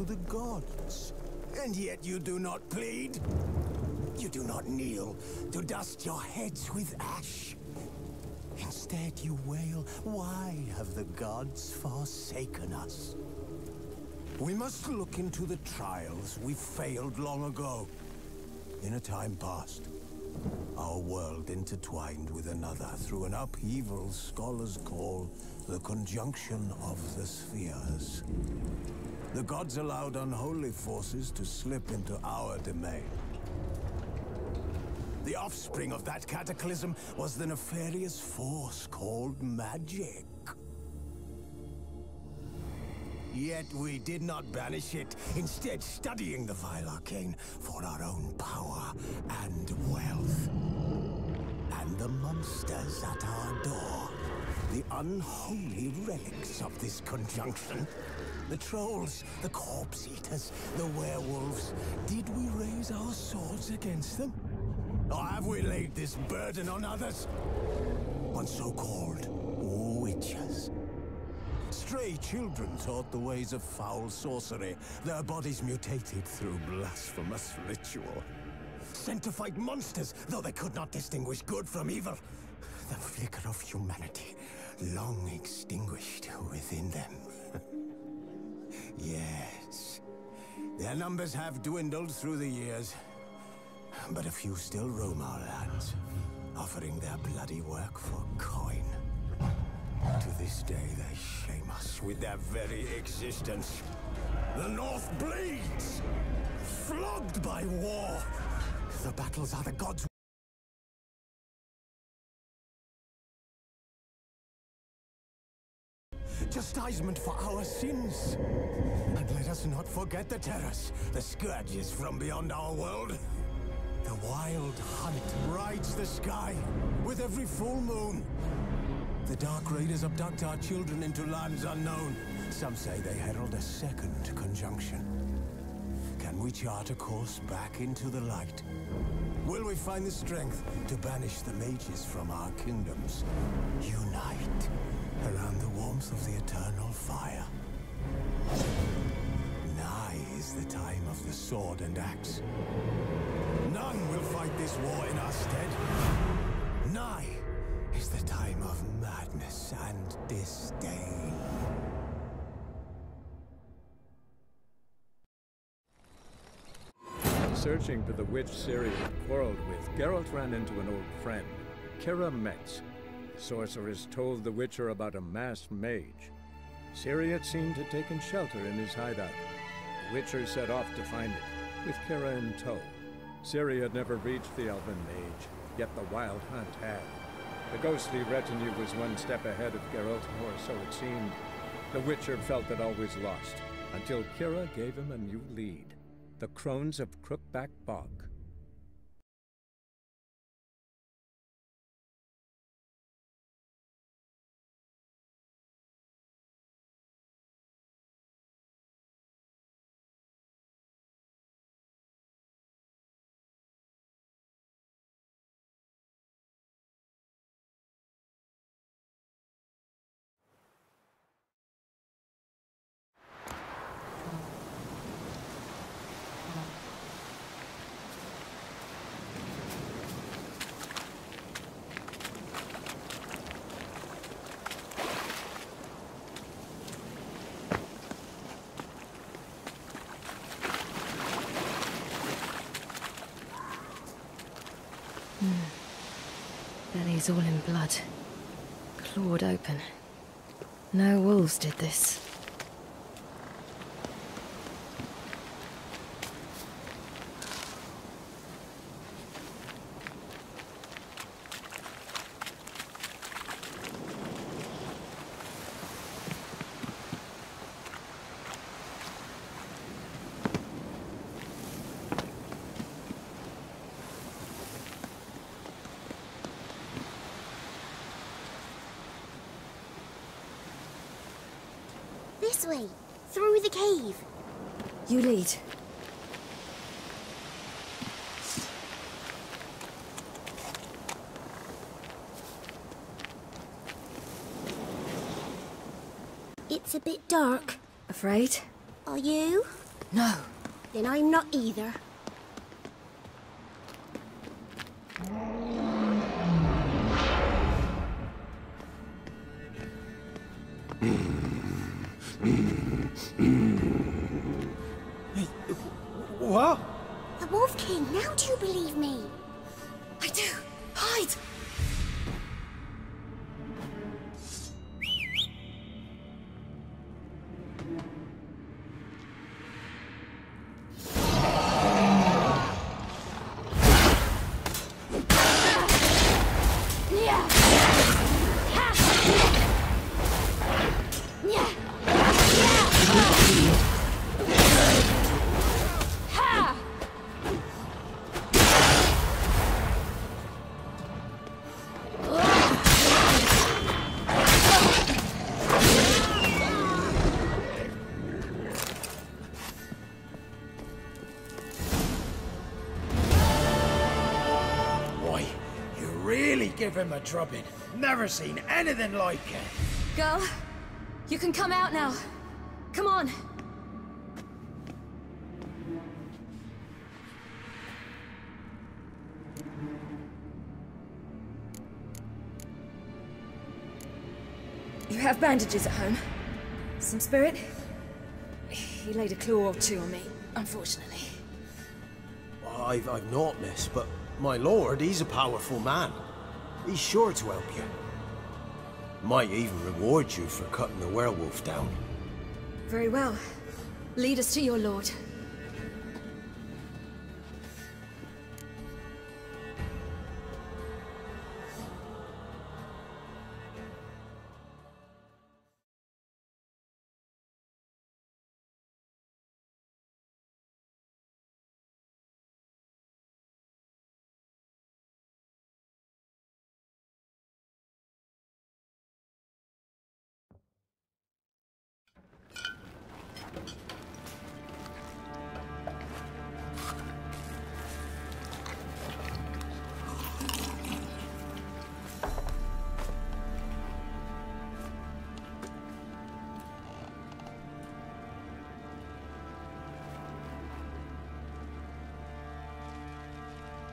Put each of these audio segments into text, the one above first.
to the gods. And yet you do not plead. You do not kneel to dust your heads with ash. Instead you wail, why have the gods forsaken us? We must look into the trials we failed long ago. In a time past, our world intertwined with another through an upheaval scholars call the conjunction of the spheres. The gods allowed unholy forces to slip into our domain. The offspring of that cataclysm was the nefarious force called magic. Yet we did not banish it, instead studying the vile arcane for our own power and wealth. And the monsters at our door, the unholy relics of this conjunction, the trolls, the corpse eaters, the werewolves, did we raise our swords against them? Or have we laid this burden on others? On so-called witches. Stray children taught the ways of foul sorcery, their bodies mutated through blasphemous ritual. Sent to fight monsters, though they could not distinguish good from evil. The flicker of humanity, long extinguished within them. Yes, their numbers have dwindled through the years, but a few still roam our lands, offering their bloody work for coin. To this day, they shame us with their very existence. The North bleeds, flogged by war. The battles are the gods' chastisement for our sins. And let us not forget the terrors, the scourges from beyond our world. The wild hunt rides the sky with every full moon. The Dark Raiders abduct our children into lands unknown. Some say they herald a second conjunction. Can we chart a course back into the light? Will we find the strength to banish the mages from our kingdoms? Unite around the warmth of the eternal fire. Nigh is the time of the sword and axe. None will fight this war in our stead. Nigh is the time of madness and disdain. Searching for the witch Ciri had quarreled with, Geralt ran into an old friend, Kira Metz. The sorceress told the Witcher about a masked mage. Ciri had seemed to have taken shelter in his hideout. The Witcher set off to find it, with Kira in tow. Ciri had never reached the elven mage, yet the wild hunt had. The ghostly retinue was one step ahead of Geralt, or so it seemed. The Witcher felt that all was lost, until Kira gave him a new lead. The Crones of Crookback Bog. Belly's all in blood. Clawed open. No wolves did this. This way, through the cave. You lead. It's a bit dark. Afraid? Are you? No. Then I'm not either. What? The Wolf King, now do you believe me? I do. Hide! Give him a drubbing. Never seen anything like it. Girl, you can come out now. Come on. You have bandages at home? Some spirit? He laid a claw or two on me, unfortunately. I've not, miss, but my lord, he's a powerful man. He's sure to help you. Might even reward you for cutting the werewolf down. Very well. Lead us to your lord.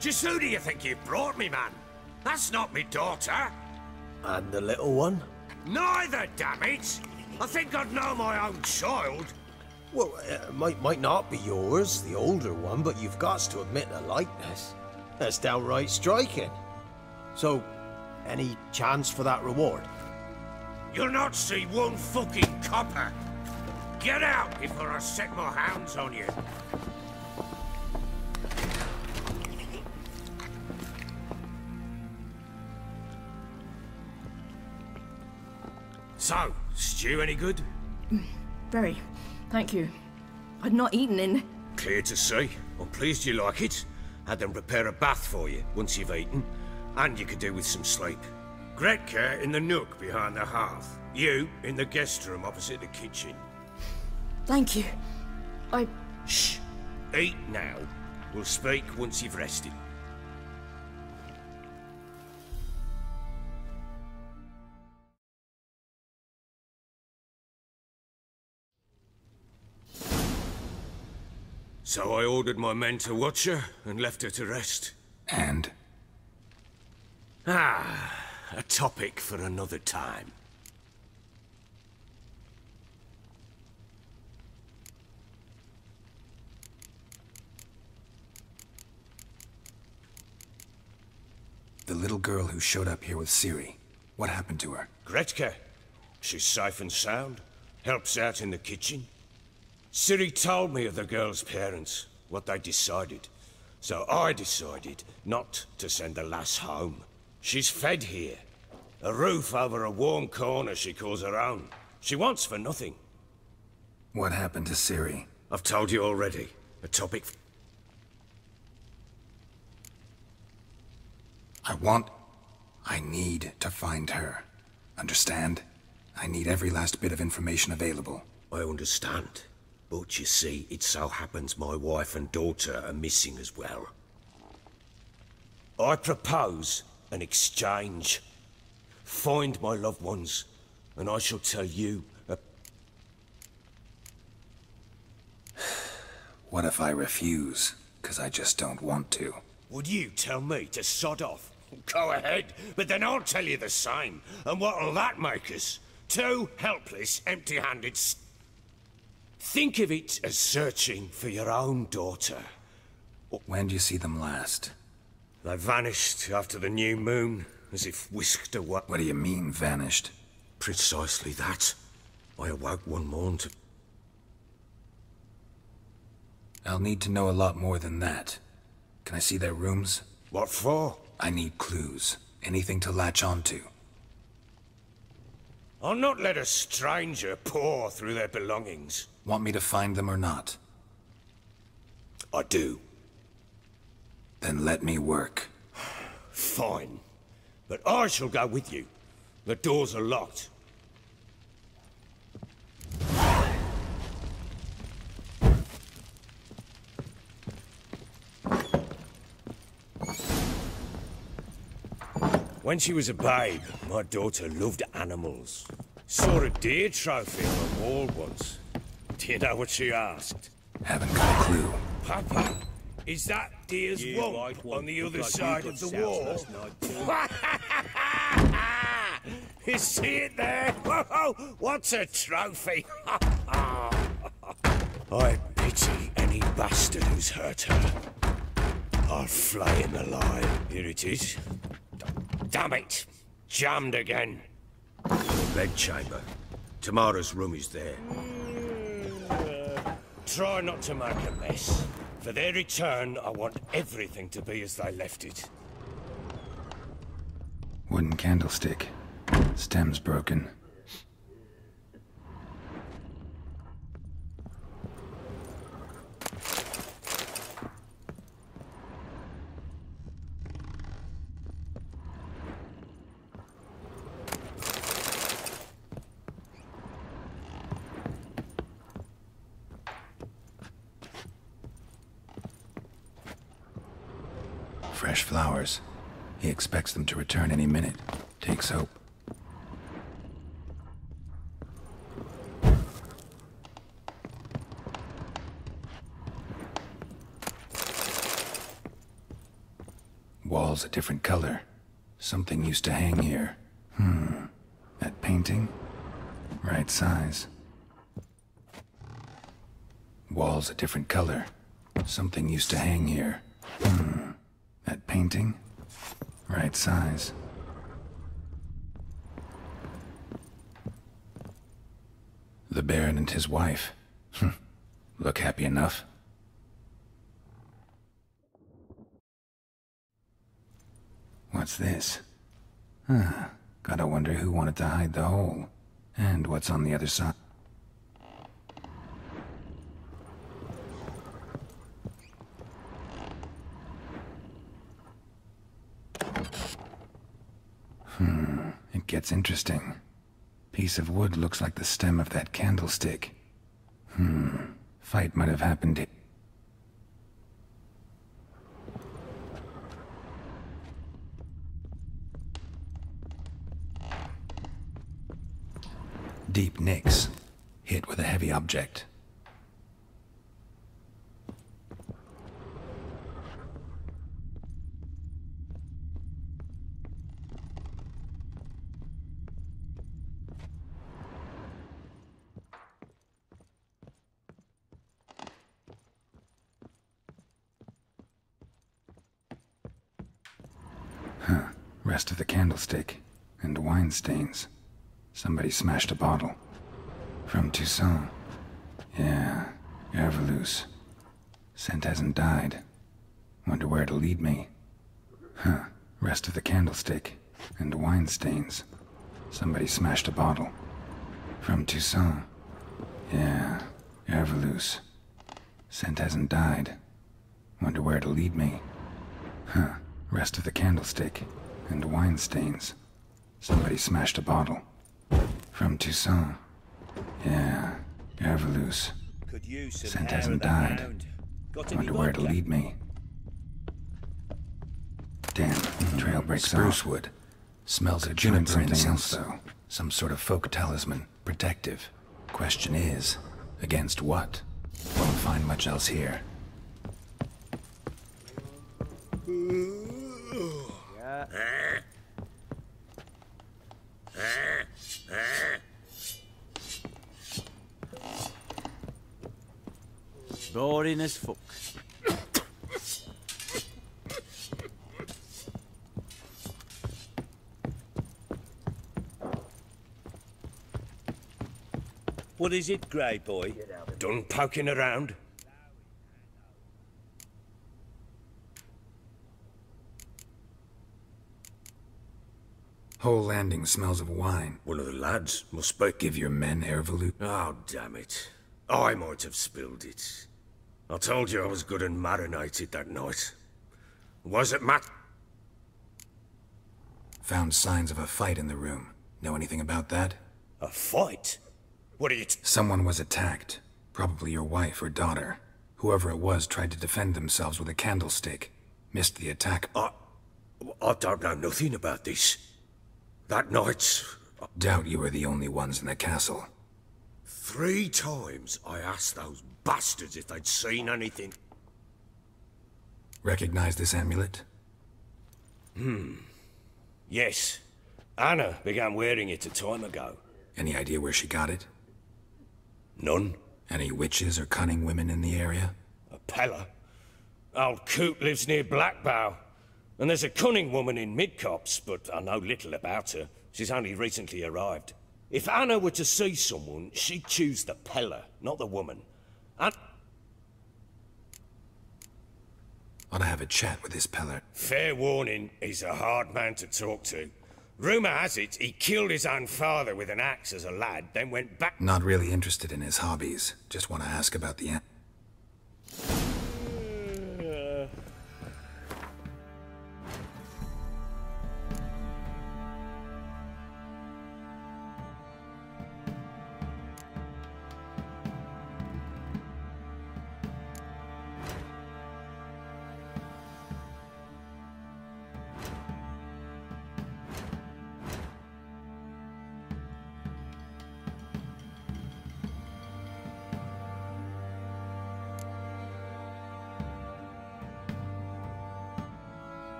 Just who do you think you brought me, man? That's not me daughter. And the little one? Neither, damn it! I think I'd know my own child. Well, it might not be yours, the older one, but you've got to admit the likeness. That's downright striking. So, any chance for that reward? You'll not see one fucking copper. Get out before I set my hounds on you. So, stew any good? Very. Thank you. I'd not eaten in... Clear to see. I'm pleased you like it. Had them prepare a bath for you once you've eaten. And you could do with some sleep. Gretka in the nook behind the hearth. You in the guest room opposite the kitchen. Thank you. Shh. Eat now. We'll speak once you've rested. So I ordered my men to watch her and left her to rest. And? Ah, a topic for another time. The little girl who showed up here with Ciri. What happened to her? Gretka. She's safe and sound. Helps out in the kitchen. Ciri told me of the girl's parents, what they decided. So I decided not to send the lass home. She's fed here. A roof over a warm corner she calls her own. She wants for nothing. What happened to Ciri? I've told you already. A topic... I need to find her. Understand? I need every last bit of information available. I understand. But you see, it so happens my wife and daughter are missing as well. I propose an exchange. Find my loved ones, and I shall tell you What if I refuse? 'Cause I just don't want to. Would you tell me to sod off? Go ahead, but then I'll tell you the same. And what'll that make us? Two helpless, empty-handed Think of it as searching for your own daughter. When do you see them last? They vanished after the new moon, as if whisked away. What do you mean, vanished? Precisely that. I awoke one morn to... I'll need to know a lot more than that. Can I see their rooms? What for? I need clues. Anything to latch onto. I'll not let a stranger pore through their belongings. Want me to find them or not? I do. Then let me work. Fine. But I shall go with you. The doors are locked. When she was a babe, my daughter loved animals. Saw a deer trophy on the wall once. Do you know what she asked? Haven't got a clue. Papa, is that deer's womp on the other side of the wall? You see it there? Whoa, what's a trophy? I pity any bastard who's hurt her. I'll flay him alive. Here it is. Damn it! Jammed again. The bedchamber. Tamara's room is there. Try not to make a mess. For their return, I want everything to be as they left it. Wooden candlestick. Stem's broken. Fresh flowers. He expects them to return any minute. Takes hope. Walls a different color. Something used to hang here. That painting? Right size. Walls a different color. Something used to hang here. That painting? Right size. The Baron and his wife. Look happy enough. What's this? Gotta wonder who wanted to hide the hole. And what's on the other side. It gets interesting. Piece of wood looks like the stem of that candlestick. Fight might have happened here. Deep nicks. Hit with a heavy object. Rest of the candlestick. And wine stains. Somebody smashed a bottle. From Toussaint. Yeah, Herveloos. Scent hasn't died. Wonder where it'll lead me. Rest of the candlestick. And wine stains. Somebody smashed a bottle. From Toussaint. Yeah, Herveloos. Scent hasn't died. Wonder where it'll lead me. Rest of the candlestick. And wine stains. Somebody smashed a bottle. From Toussaint. Yeah, Herveloos. Scent hasn't died. Wonder where it'll lead me. Damn, trail breaks off. Spruce wood. Smells of juniper incense, though. Some sort of folk talisman. Protective. Question is, against what? Won't find find much else here. Boring as fuck. What is it, Grey Boy? Done poking around? Whole landing smells of wine. One of the lads must be. Give your men air volute. Oh, damn it. I might have spilled it. I told you I was good and marinated that night. Was it, Matt? Found signs of a fight in the room. Know anything about that? A fight? What are you Someone was attacked. Probably your wife or daughter. Whoever it was tried to defend themselves with a candlestick. Missed the attack. I don't know nothing about this. That night... Doubt you were the only ones in the castle. 3 times I asked those bastards if they'd seen anything. Recognize this amulet? Yes. Anna began wearing it a time ago. Any idea where she got it? None. Any witches or cunning women in the area? A Pella. Old Coot lives near Blackbow. And there's a cunning woman in Midcopse, but I know little about her. She's only recently arrived. If Anna were to see someone, she'd choose the Pella, not the woman. And... Ought to have a chat with this Peller. fair warning, he's a hard man to talk to. Rumour has it, he killed his own father with an axe as a lad, then went back... Not really interested in his hobbies. Just want to ask about the...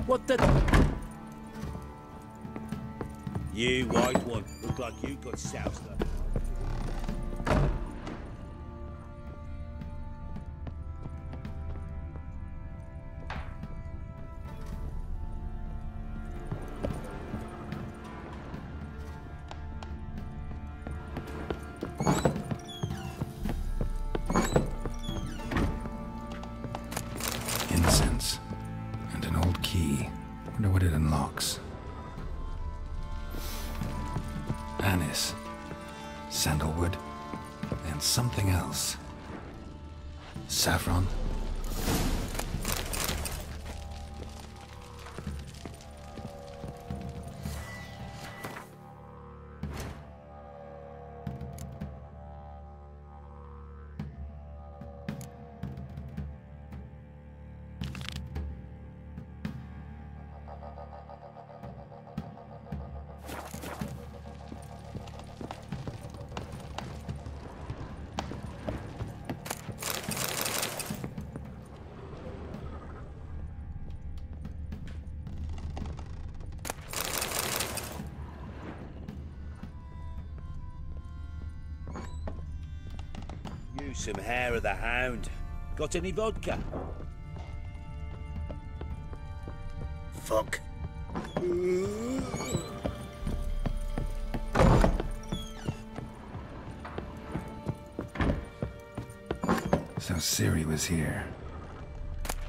What the... You white one. Look like you got soused up. Incense. And an old key. Wonder what it unlocks. Anise. Sandalwood. And something else. Saffron. You some hair of the hound. Got any vodka? Fuck. So Ciri was here.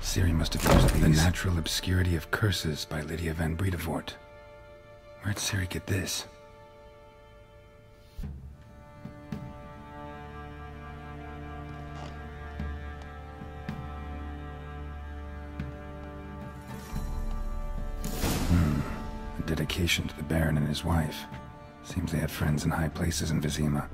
Ciri must have used these. The Natural Obscurity of Curses by Lydia van Bredevoort. Where'd Ciri get this? A dedication to the Baron and his wife. Seems they had friends in high places in Vizima.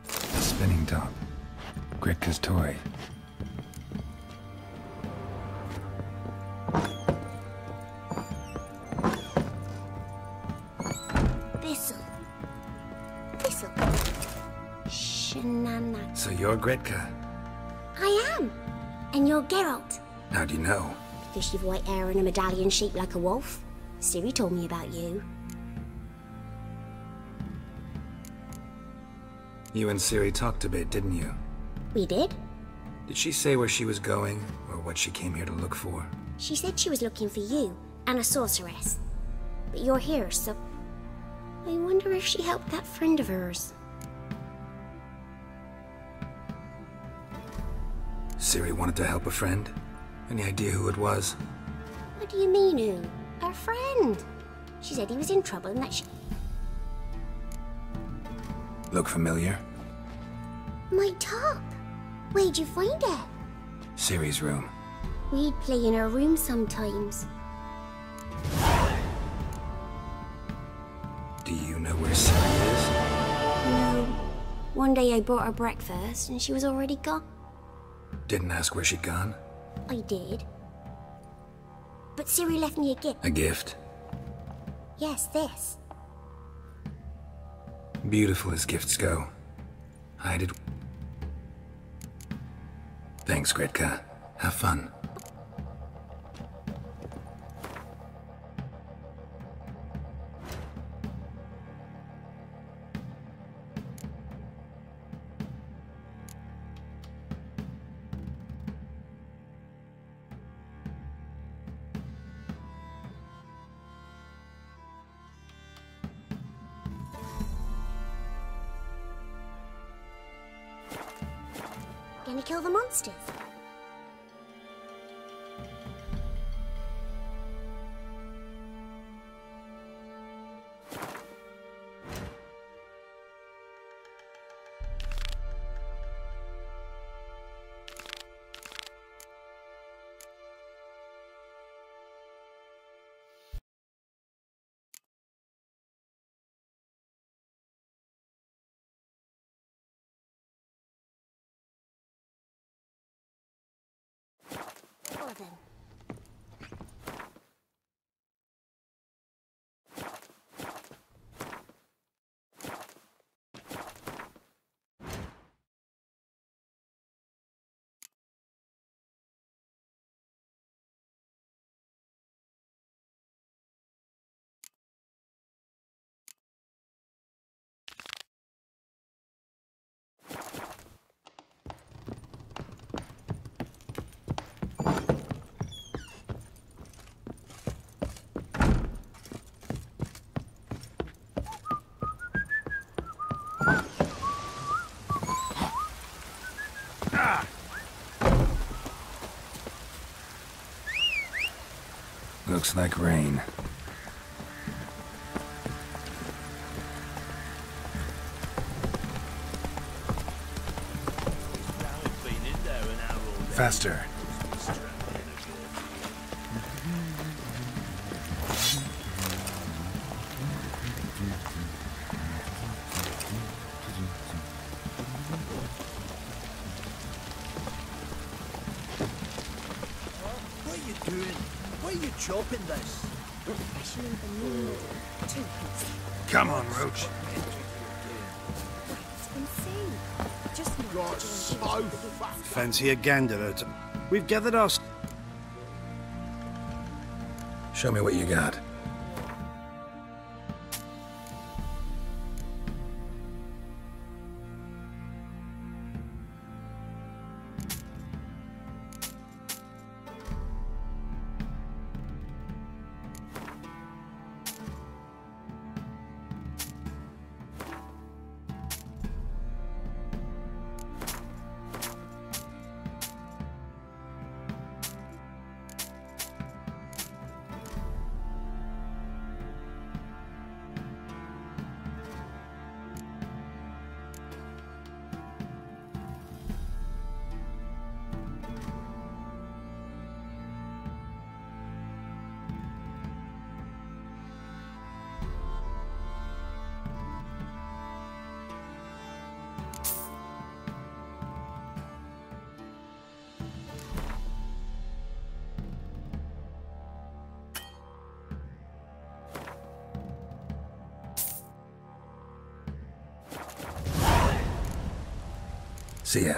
A spinning top. Gretka's toy. So you're Gretka? I am. And you're Geralt. How do you know? Because you've white hair and a medallion shaped like a wolf. Ciri told me about you. You and Ciri talked a bit, didn't you? We did? Did she say where she was going, or what she came here to look for? She said she was looking for you, and a sorceress. But you're here, so... I wonder if she helped that friend of hers. Ciri wanted to help a friend? Any idea who it was? What do you mean, who? Her friend. She said he was in trouble and that she... Look familiar? My top! Where'd you find it? Ciri's room. We'd play in her room sometimes. Do you know where Ciri is? No. One day I bought her breakfast and she was already gone. Didn't ask where she'd gone? I did. But Ciri left me a gift. A gift? Yes, this. Beautiful as gifts go. Hide it. Thanks, Gretka. Have fun. Gonna kill the monsters. Well then. Looks like rain. Faster. What are you doing? Why are you chopping this? Especially the moon. Too close. Come on, Roach. It's insane. Just not You're doing so it. fat. Fancy a gander at 'em. We've gathered our... Show me what you got. See ya.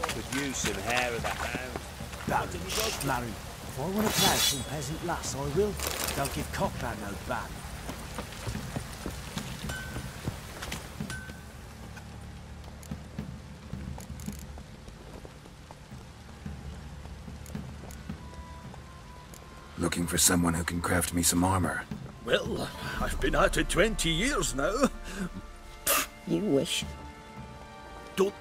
Could use some hair of the hound. Larry, if I want to play some peasant lass, I will. Don't give cockbat no back. Looking for someone who can craft me some armor. Well, I've been at it 20 years now. You wish. Don't...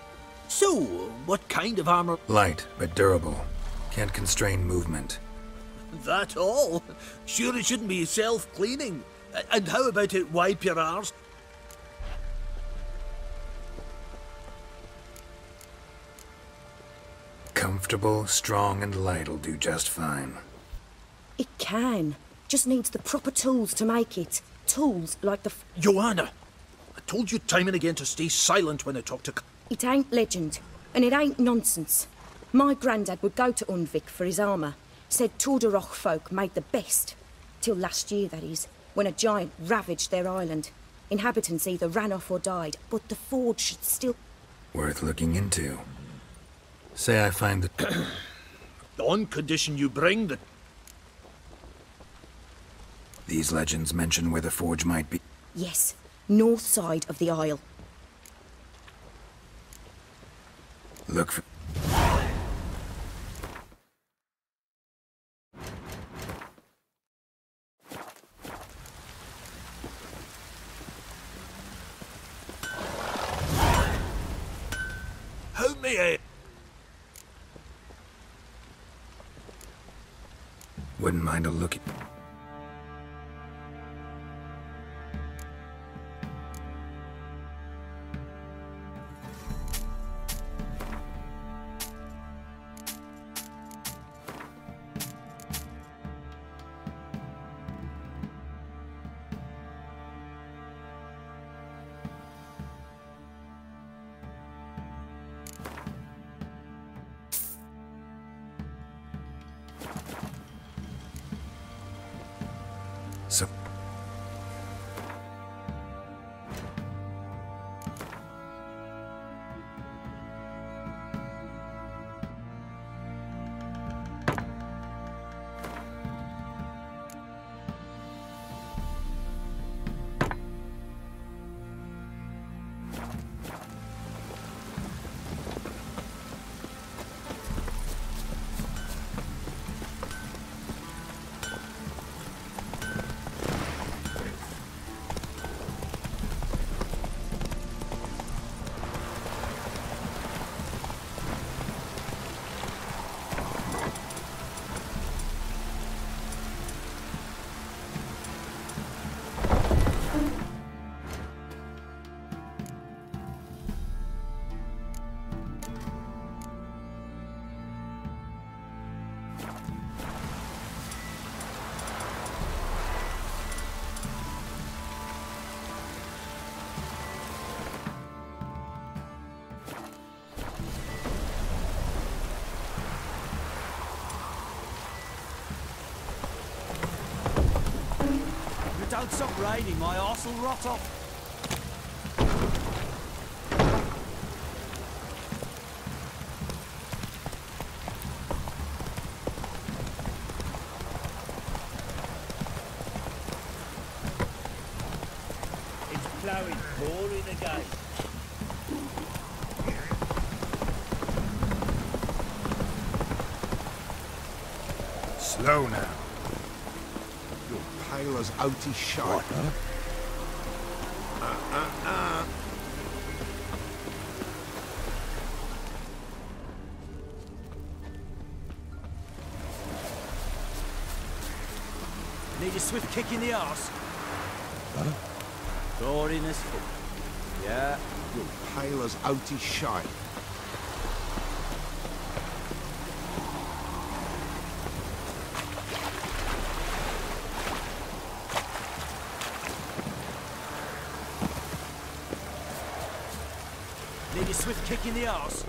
So, what kind of armor? Light, but durable. Can't constrain movement. That all? Sure it shouldn't be self-cleaning. And how about it wipe your arse? Comfortable, strong, and light'll do just fine. It can. Just needs the proper tools to make it. Tools like the... Joanna! I told you time and again to stay silent when I talk to... It ain't legend, and it ain't nonsense. My granddad would go to Unvik for his armour. Said Tordarroch folk made the best. Till last year, that is, when a giant ravaged their island. Inhabitants either ran off or died, but the forge should still... Worth looking into. Say I find the... On condition you bring the... These legends mention where the forge might be. Yes, north side of the isle. Look for... How may I... Wouldn't mind a look at... So... Don't stop raining, my arse will rot off. It's ploughing, pouring again. Slow now. Pale as outy shite. What, huh? Need a swift kick in the arse. Huh? Boring as fuck. Yeah. You're pale as outy shite. Need a swift kick in the arse.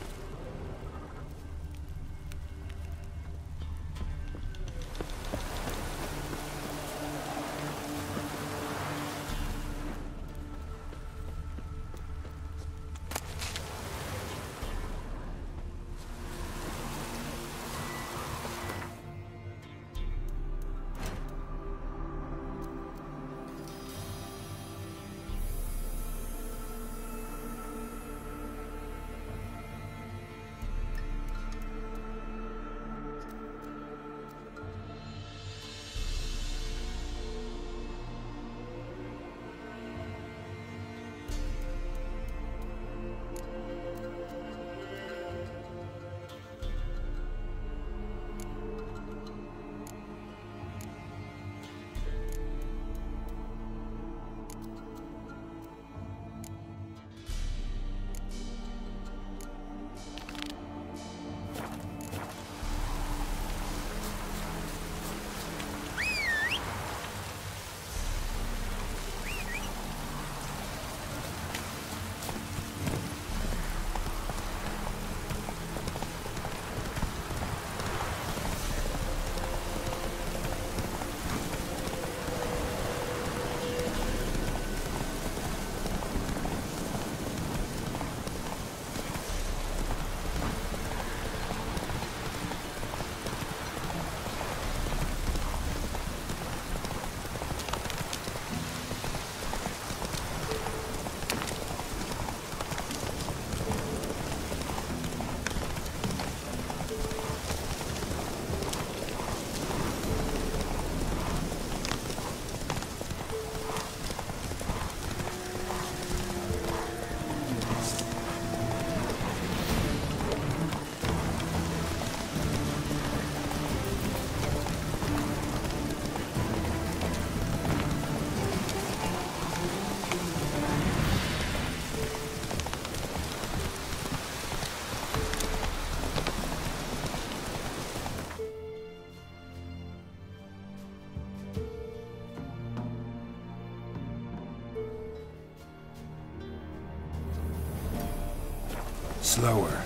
Slower.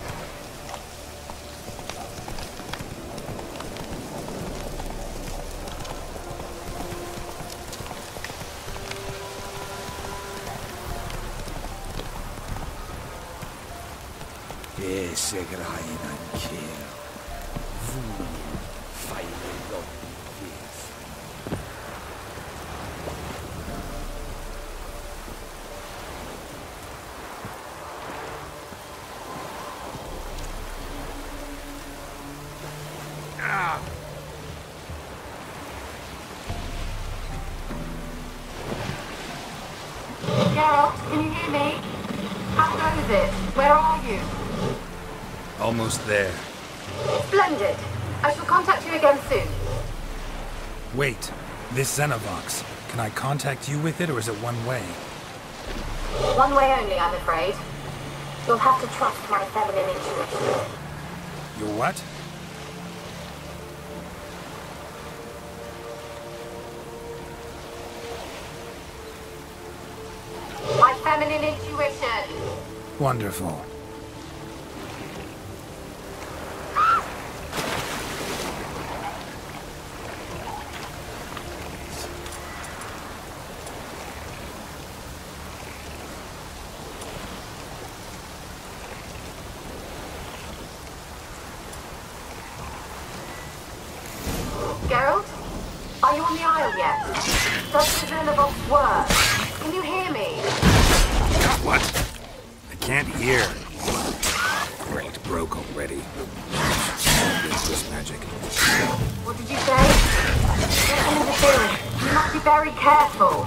Ese gran kill. Finally Geralt, can you hear me? How goes it? Where are you? Almost there. Splendid. I shall contact you again soon. Wait, this Xenovox. Can I contact you with it, or is it one way? One way only, I'm afraid. You'll have to trust my feminine intuition. Your what? My feminine intuition. Wonderful. Geralt? Are you on the Isle yet? Does the Xenovox work? Can you hear me? What? I can't hear. Great, broke already. This magic. What did you say? There's an interference. You must be very careful.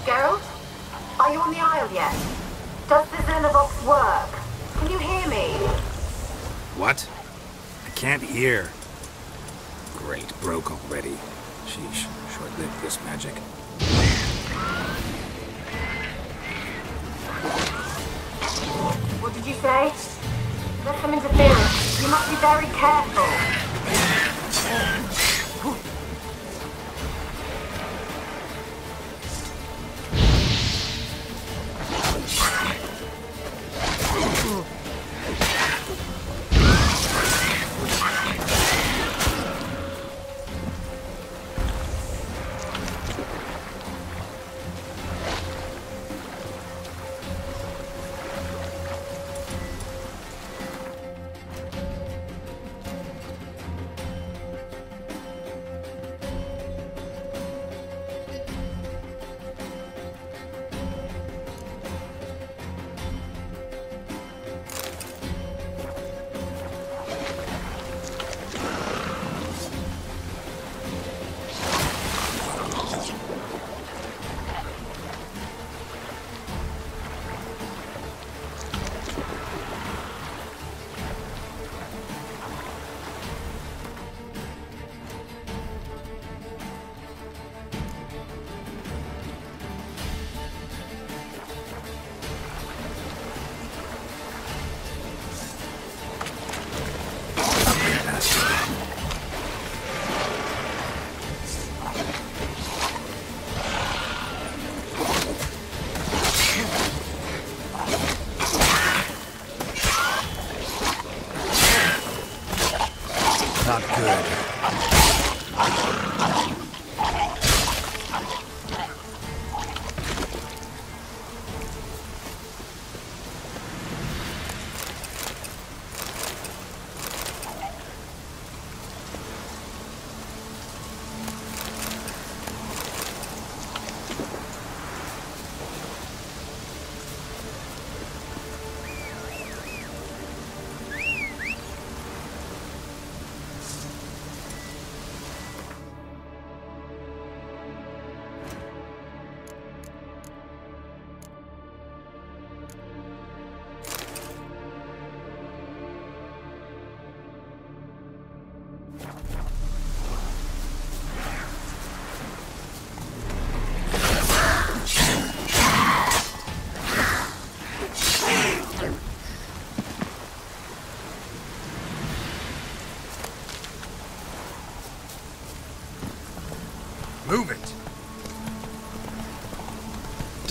Geralt? Are you on the Isle yet? Does the Xenovox work? Can you hear me? What? I can't hear. Great, broke already. Sheesh, short-lived this magic. What did you say? There's some interference. You must be very careful.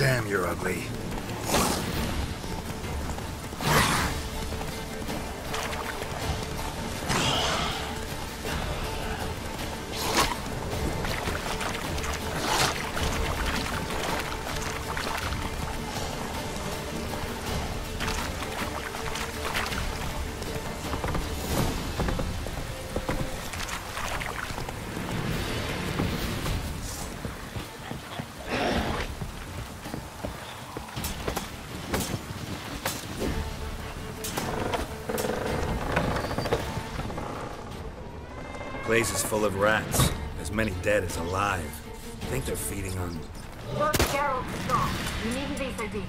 Damn, you're ugly. The place is full of rats. As many dead as alive. I think they're feeding on... Look, Geralt, stop. You needn't be so detailed.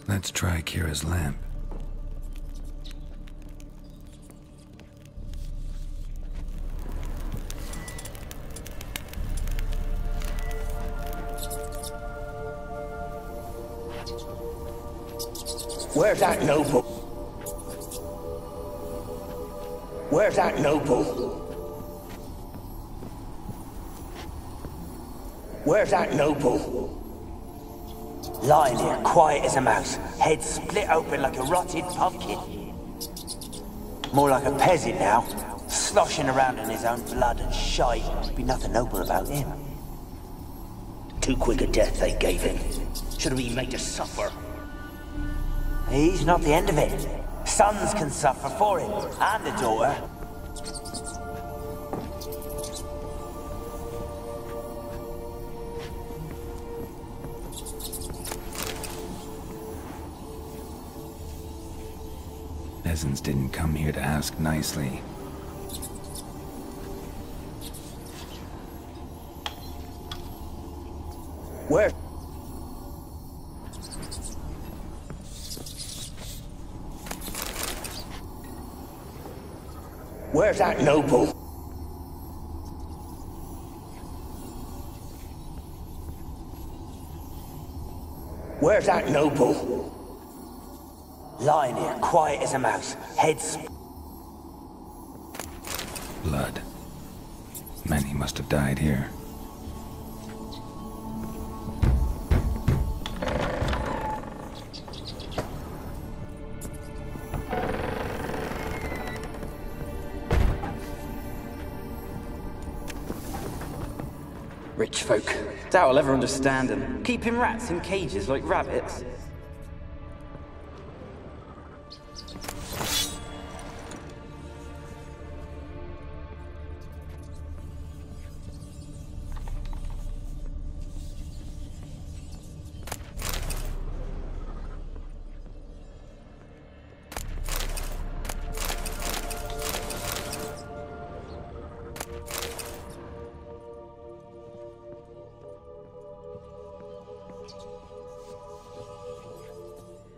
Let's try Kira's lamp. Where's that noble? Where's that noble? Where's that noble? Lying here, quiet as a mouse, head split open like a rotted pumpkin. More like a peasant now, sloshing around in his own blood and shite. Be nothing noble about him. Too quick a death they gave him. Should have been made to suffer. He's not the end of it. Sons can suffer for him, and a daughter. Peasants didn't come here to ask nicely. Where? Where's that noble? Where's that noble? Lying here, quiet as a mouse, heads... Blood. Many must have died here. Rich folk. Doubt I'll ever understand them. Keeping rats in cages like rabbits.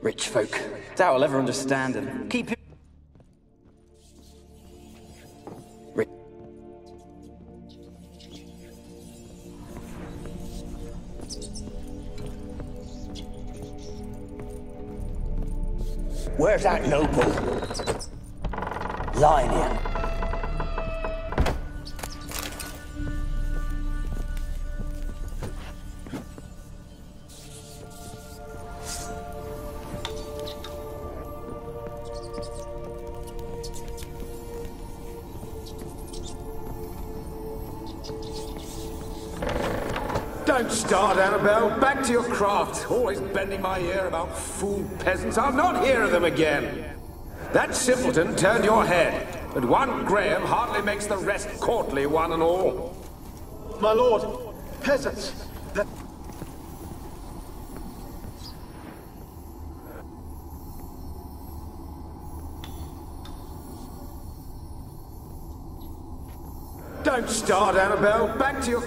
Rich folk. Doubt I'll ever understand them. Keep him... Where's that noble? Lying here. Don't start, Annabelle. Back to your craft. Always bending my ear about fool peasants. I'll not hear of them again. That simpleton turned your head, but one Graham hardly makes the rest courtly, one and all. My lord, peasants. Don't start, Annabelle. Back to your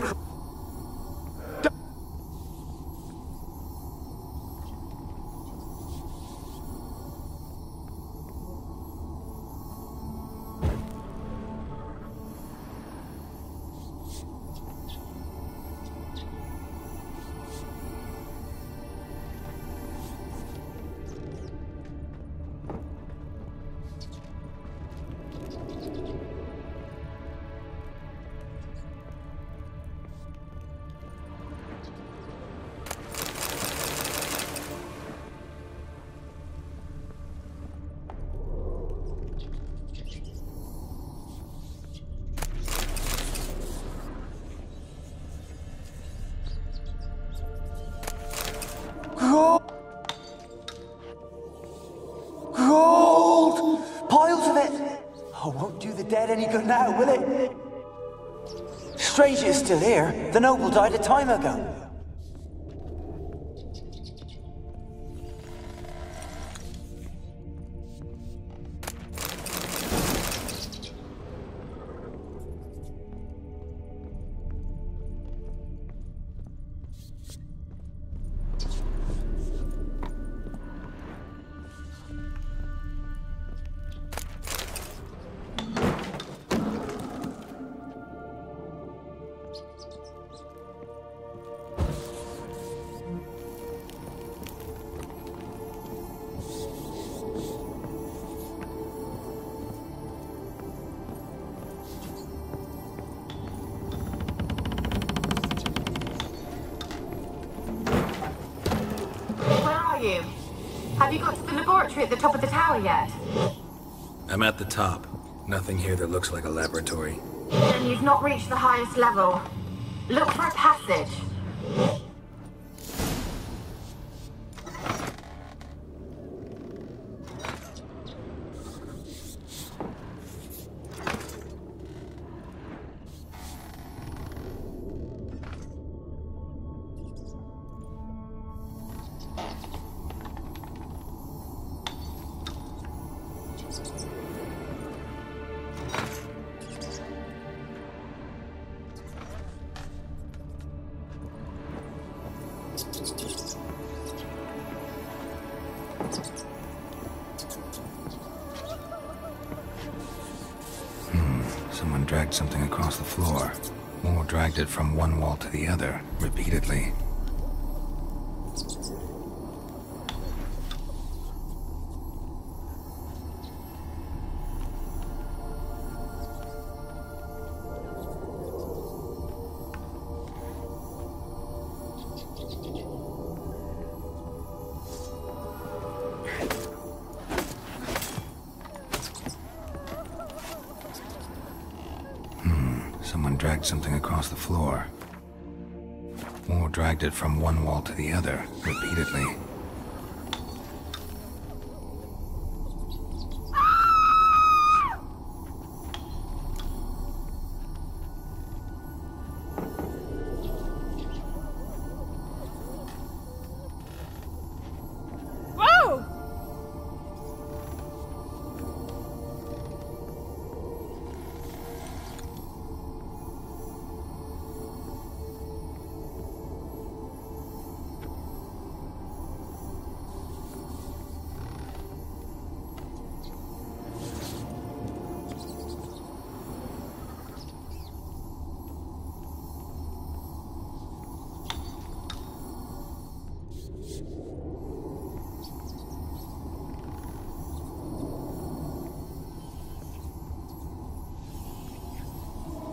dead any good now, will it? Strange it's still here. The noble died a time ago. Have you got to the laboratory at the top of the tower yet? I'm at the top. Nothing here that looks like a laboratory. Then you've not reached the highest level. Look for a passage. Someone dragged something across the floor. More dragged it from one wall to the other, repeatedly. Someone dragged something across the floor. More dragged it from one wall to the other, repeatedly.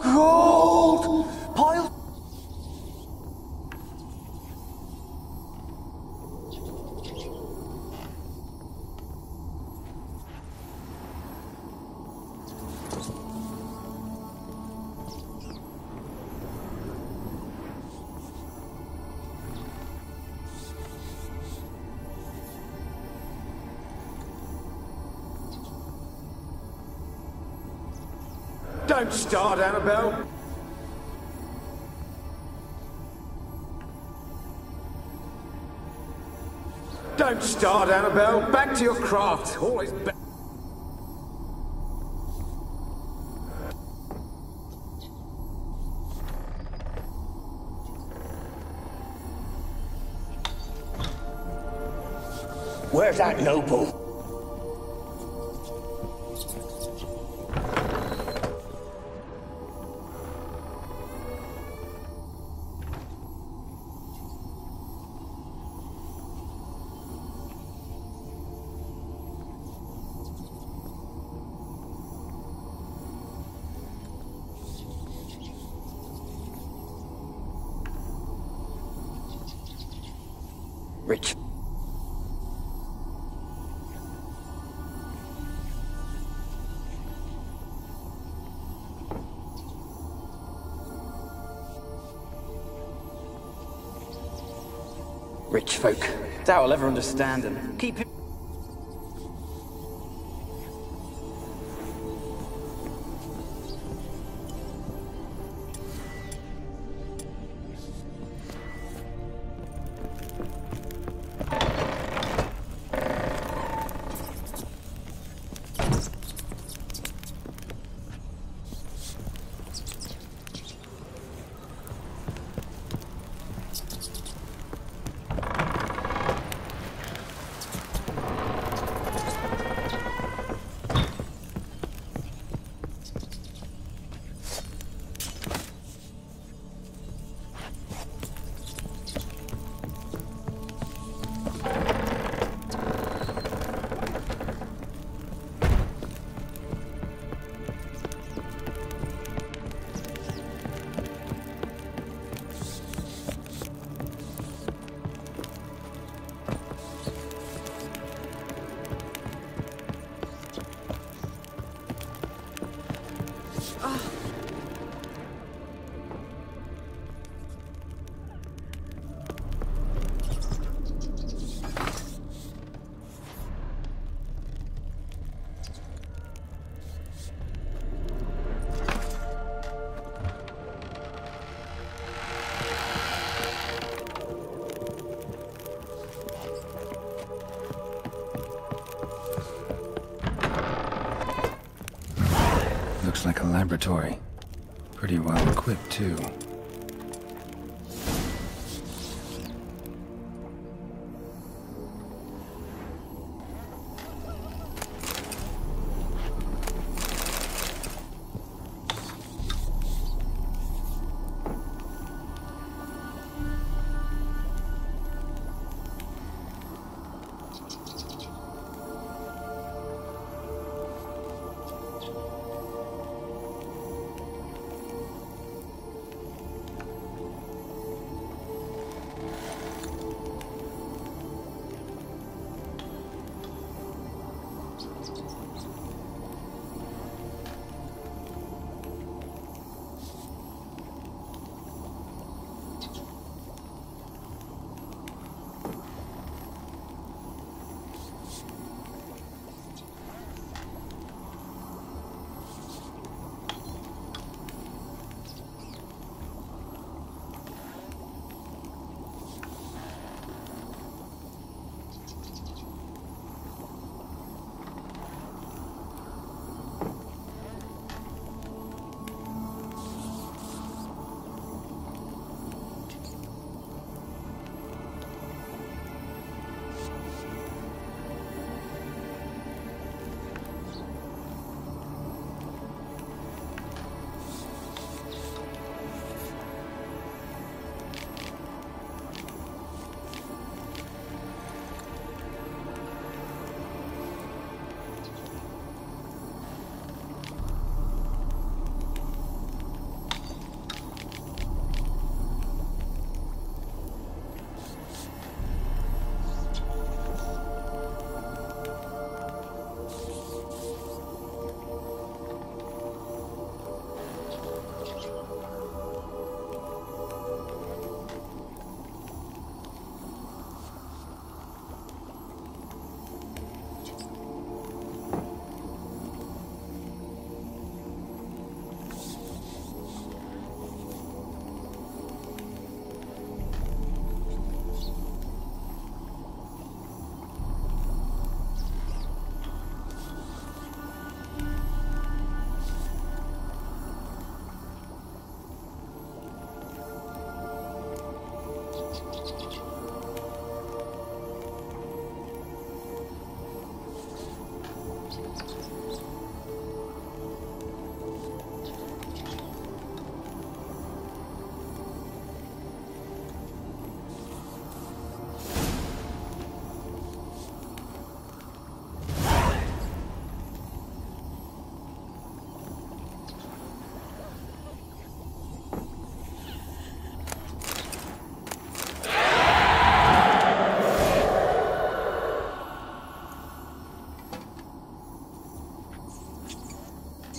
Gold! Pile... Don't start, Annabelle. Don't start, Annabelle. Back to your craft. Always back. Where's that noble? Rich. Rich folk. Doubt I'll ever understand them. Keep him... looks like a laboratory. Pretty well equipped, too.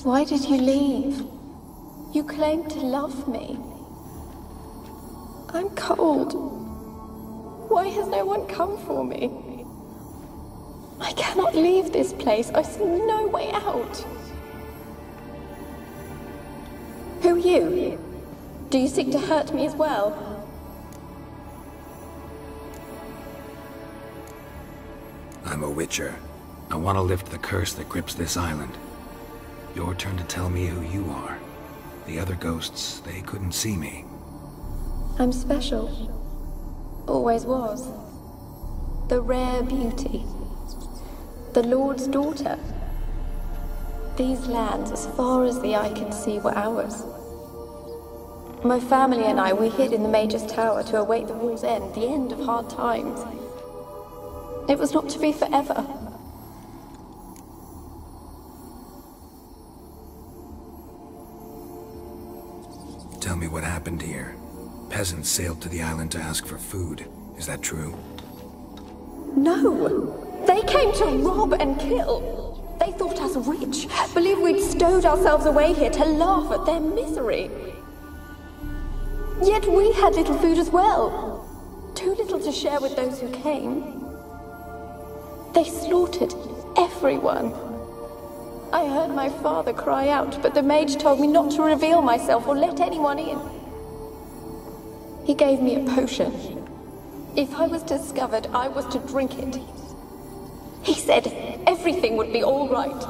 Why did you leave? You claimed to love me. I'm cold. Why has no one come for me? I cannot leave this place. I see no way out. Who are you? Do you seek to hurt me as well? I'm a witcher. I want to lift the curse that grips this island. Your turn to tell me who you are. The other ghosts, they couldn't see me. I'm special. Always was. The rare beauty. The Lord's daughter. These lands, as far as the eye can see, were ours. My family and I, we hid in the Mage's Tower to await the war's end, the end of hard times. It was not to be forever. Tell me what happened here. Peasants sailed to the island to ask for food. Is that true? No! They came to rob and kill! They thought us rich, believed we'd stowed ourselves away here to laugh at their misery. Yet we had little food as well. Too little to share with those who came. They slaughtered everyone. I heard my father cry out, but the mage told me not to reveal myself or let anyone in. He gave me a potion. If I was discovered, I was to drink it. He said everything would be all right.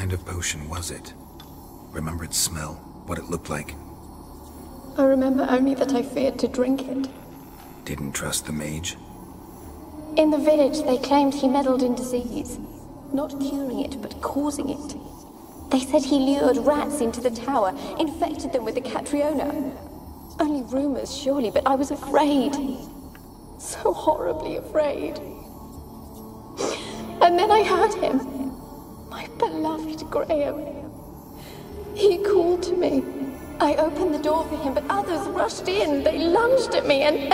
kind of potion was it? Remember its smell? What it looked like? I remember only that I feared to drink it. Didn't trust the mage? In the village, they claimed he meddled in disease. Not curing it, but causing it. They said he lured rats into the tower, infected them with the Catriona. Only rumors, surely, but I was afraid. So horribly afraid. And then I heard him. My beloved Graham. He called to me. I opened the door for him, but others rushed in. They lunged at me and...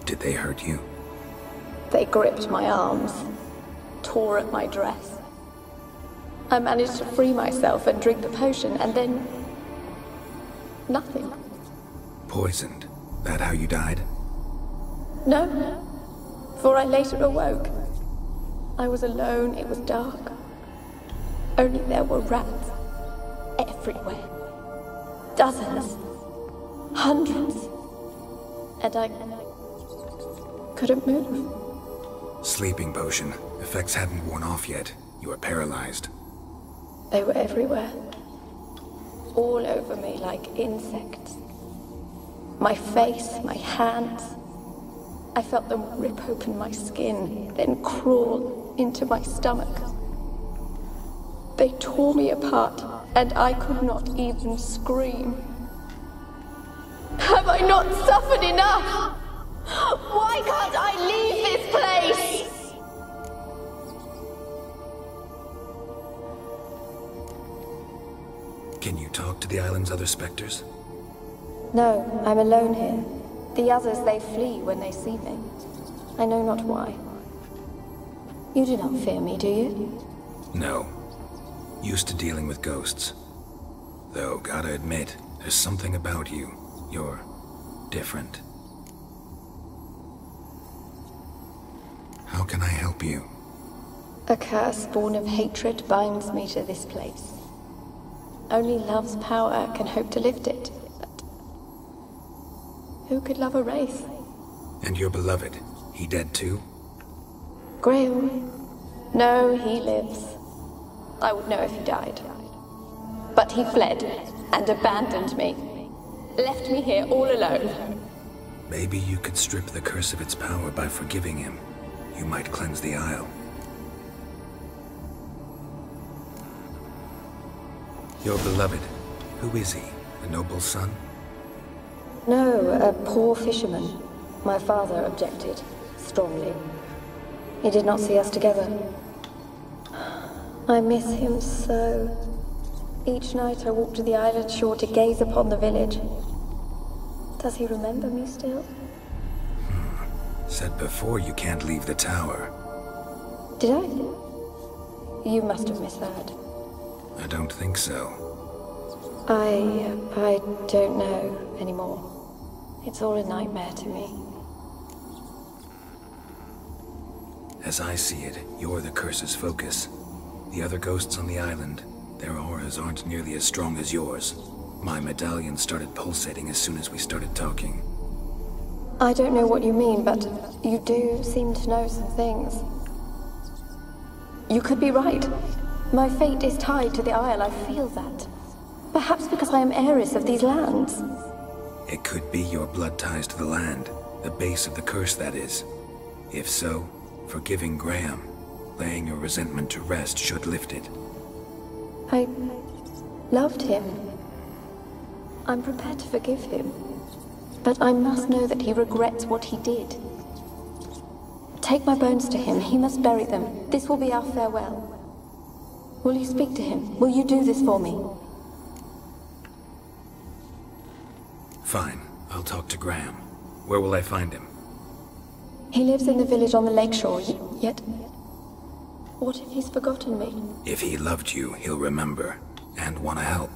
Did they hurt you? They gripped my arms, tore at my dress. I managed to free myself and drink the potion, and then... nothing. Poisoned? That how you died? No, for I later awoke. I was alone, it was dark. Only there were rats everywhere. Dozens. Hundreds. And I couldn't move. Sleeping potion. Effects hadn't worn off yet. You were paralyzed. They were everywhere. All over me like insects. My face, my hands. I felt them rip open my skin, then crawl into my stomach. They tore me apart, and I could not even scream. Have I not suffered enough? Why can't I leave this place? Can you talk to the island's other specters? No, I'm alone here. The others, they flee when they see me. I know not why. You do not fear me, do you? No. Used to dealing with ghosts. Though, gotta admit, there's something about you. You're different. How can I help you? A curse born of hatred binds me to this place. Only love's power can hope to lift it. But who could love a wraith? And your beloved, he dead too? Graham? No, he lives. I would know if he died. But he fled and abandoned me. Left me here all alone. Maybe you could strip the curse of its power by forgiving him. You might cleanse the Isle. Your beloved, who is he? A noble son? No, a poor fisherman. My father objected, strongly. He did not see us together. I miss him so. Each night I walk to the island shore to gaze upon the village. Does he remember me still? Said before you can't leave the tower. Did I? You must have misheard. I don't think so. I don't know anymore. It's all a nightmare to me. As I see it, you're the curse's focus. The other ghosts on the island, their auras aren't nearly as strong as yours. My medallion started pulsating as soon as we started talking. I don't know what you mean, but you do seem to know some things. You could be right. My fate is tied to the Isle, I feel that. Perhaps because I am heiress of these lands. It could be your blood ties to the land, the base of the curse, that is. If so, forgiving Graham, laying your resentment to rest should lift it. I loved him. I'm prepared to forgive him. But I must know that he regrets what he did. Take my bones to him. He must bury them. This will be our farewell. Will you speak to him? Will you do this for me? Fine. I'll talk to Graham. Where will I find him? He lives in the village on the lakeshore, yet... What if he's forgotten me? If he loved you, he'll remember. And want to help.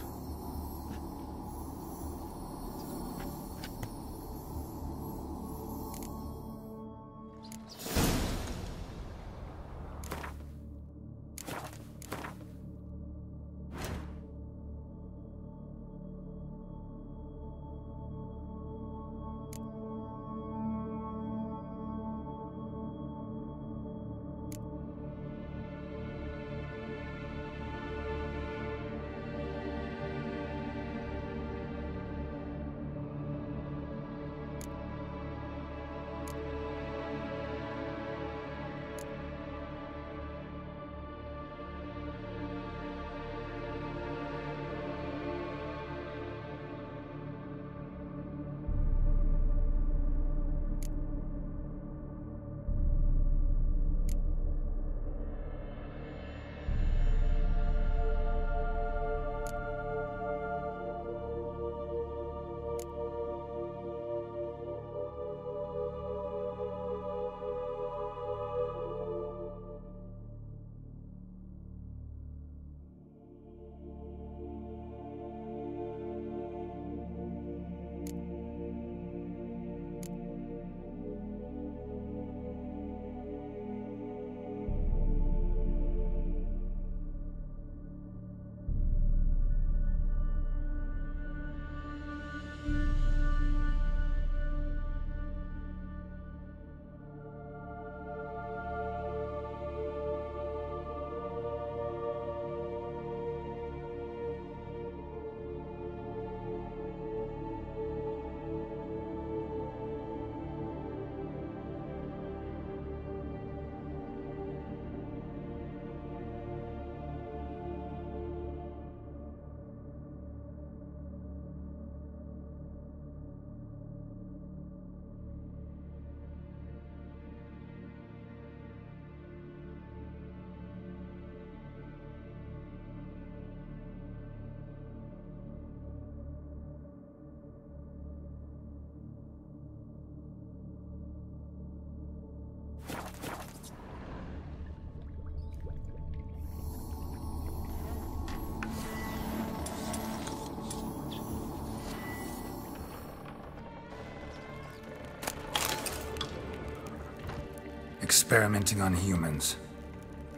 Experimenting on humans.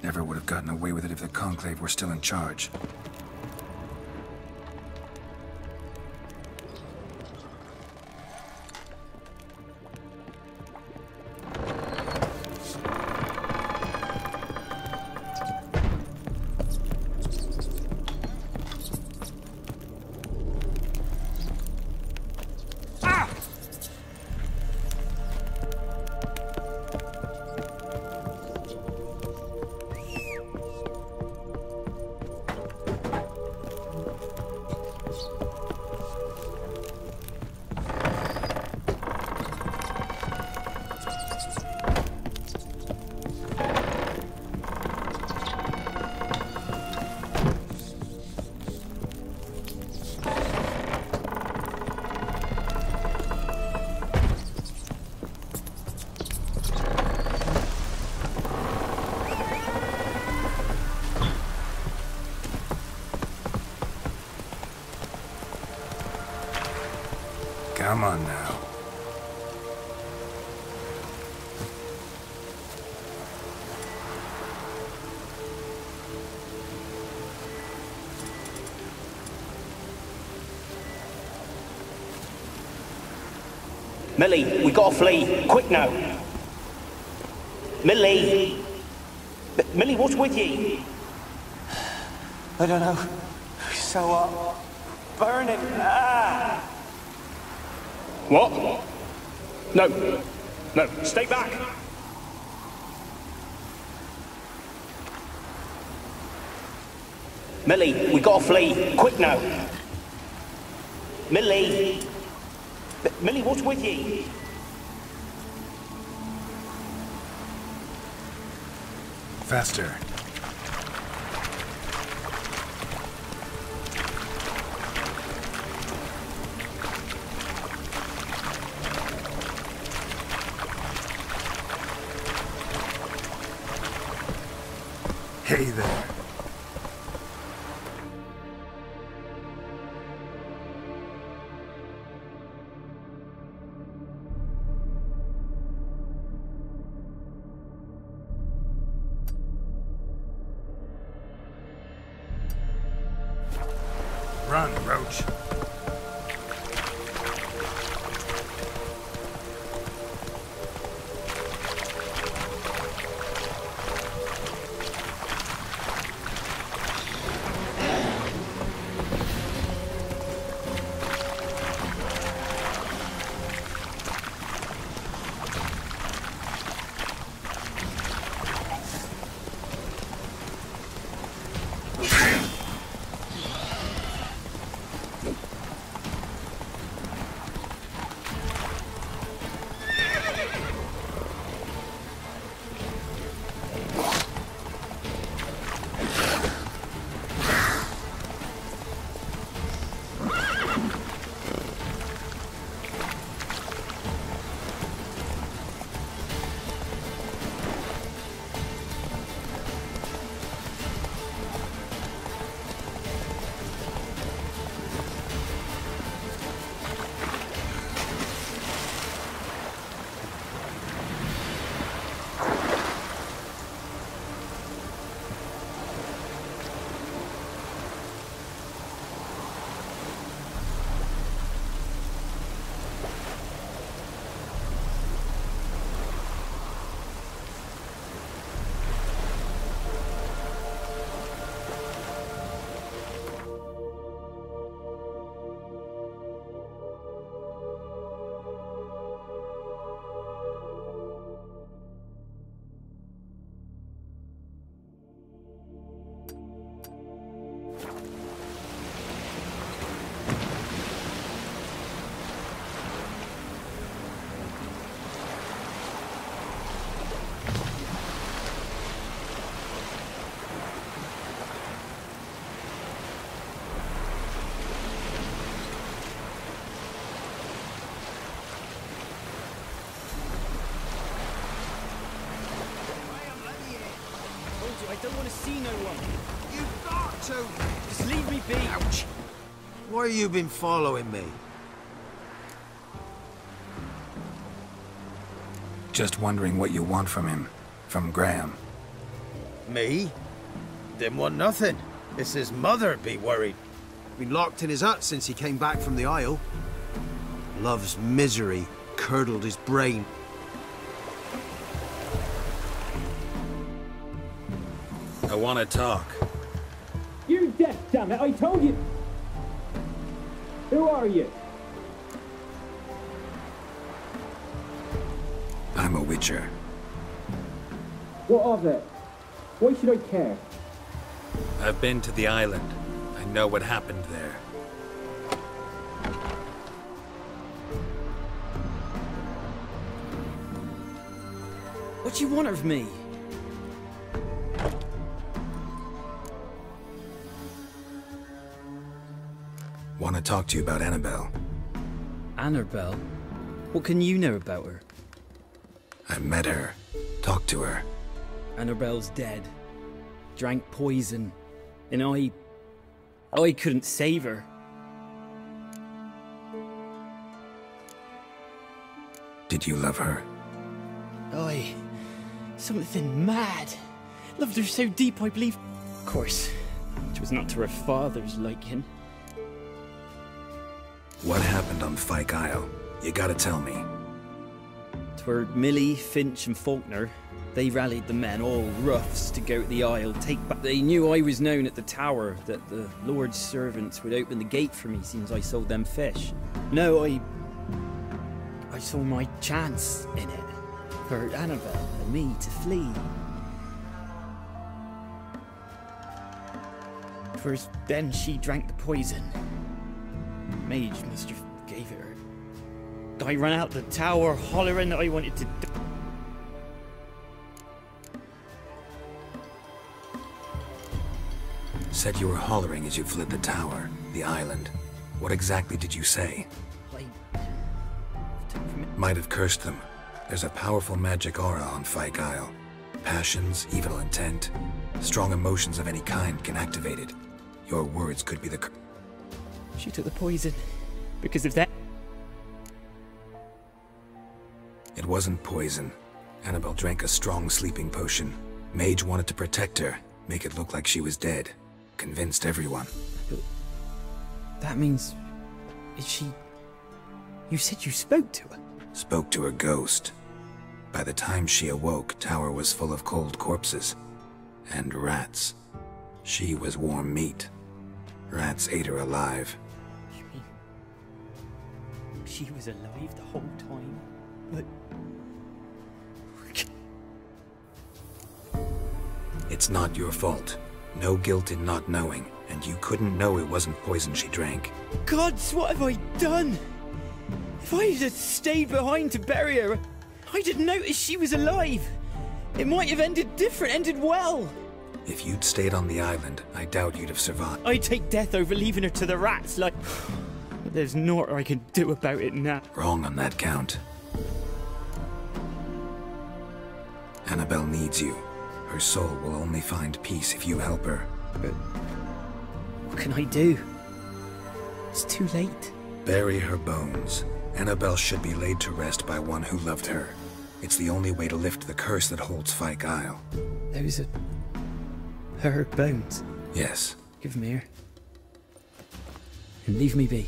Never would have gotten away with it if the Conclave were still in charge. Come on now. Millie, we gotta flee. Quick now. Millie! Millie, what's with you? I don't know. So, burning. Ah! What? No. No, stay back. Millie, we gotta flee. Quick now. Millie! Millie, what's with you? Faster. Hey there. Run, Roach. I don't want to see no one. You've got to! Just leave me be. Ouch! Why have you been following me? Just wondering what you want from him. From Graham. Me? Didn't want nothing. It's his mother be worried. Been locked in his hut since he came back from the Isle. Love's misery curdled his brain. I want to talk. You're deaf, damn it! I told you! Who are you? I'm a witcher. What of it? Why should I care? I've been to the island. I know what happened there. What do you want of me? Want to talk to you about Annabelle. Annabelle? What can you know about her? I met her. Talked to her. Annabelle's dead. Drank poison. And I couldn't save her. Did you love her? Something mad. Loved her so deep, I believe. Of course, it was not to her father's liking. What happened on Fyke Isle? You gotta tell me. 'Twere Millie, Finch and Faulkner. They rallied the men, all roughs, to go to the Isle, take back. They knew I was known at the tower, that the Lord's servants would open the gate for me since I sold them fish. No, I saw my chance in it. For Annabelle and me to flee. First, then she drank the poison. Mage must have gave it her. I ran out the tower hollering that I wanted to die. Said you were hollering as you fled the tower, the island. What exactly did you say? Might have cursed them. There's a powerful magic aura on Fyke Isle. Passions, evil intent, strong emotions of any kind can activate it. Your words could be the She took the poison. Because of that. It wasn't poison. Annabelle drank a strong sleeping potion. Mage wanted to protect her, make it look like she was dead. Convinced everyone. But that means... Is she... You said you spoke to her? Spoke to her ghost. By the time she awoke, tower was full of cold corpses. And rats. She was warm meat. Rats ate her alive. You mean... She was alive the whole time? But... It's not your fault. No guilt in not knowing, and you couldn't know it wasn't poison she drank. Gods, what have I done? If I had stayed behind to bury her, I didn't notice she was alive. It might have ended different, ended well. If you'd stayed on the island, I doubt you'd have survived. I'd take death over leaving her to the rats, like... But there's naught I can do about it now. Wrong on that count. Annabelle needs you. Her soul will only find peace if you help her. But... what can I do? It's too late. Bury her bones. Annabelle should be laid to rest by one who loved her. It's the only way to lift the curse that holds Fyke Isle. Those are... her bones? Yes. Give them here. And leave me be.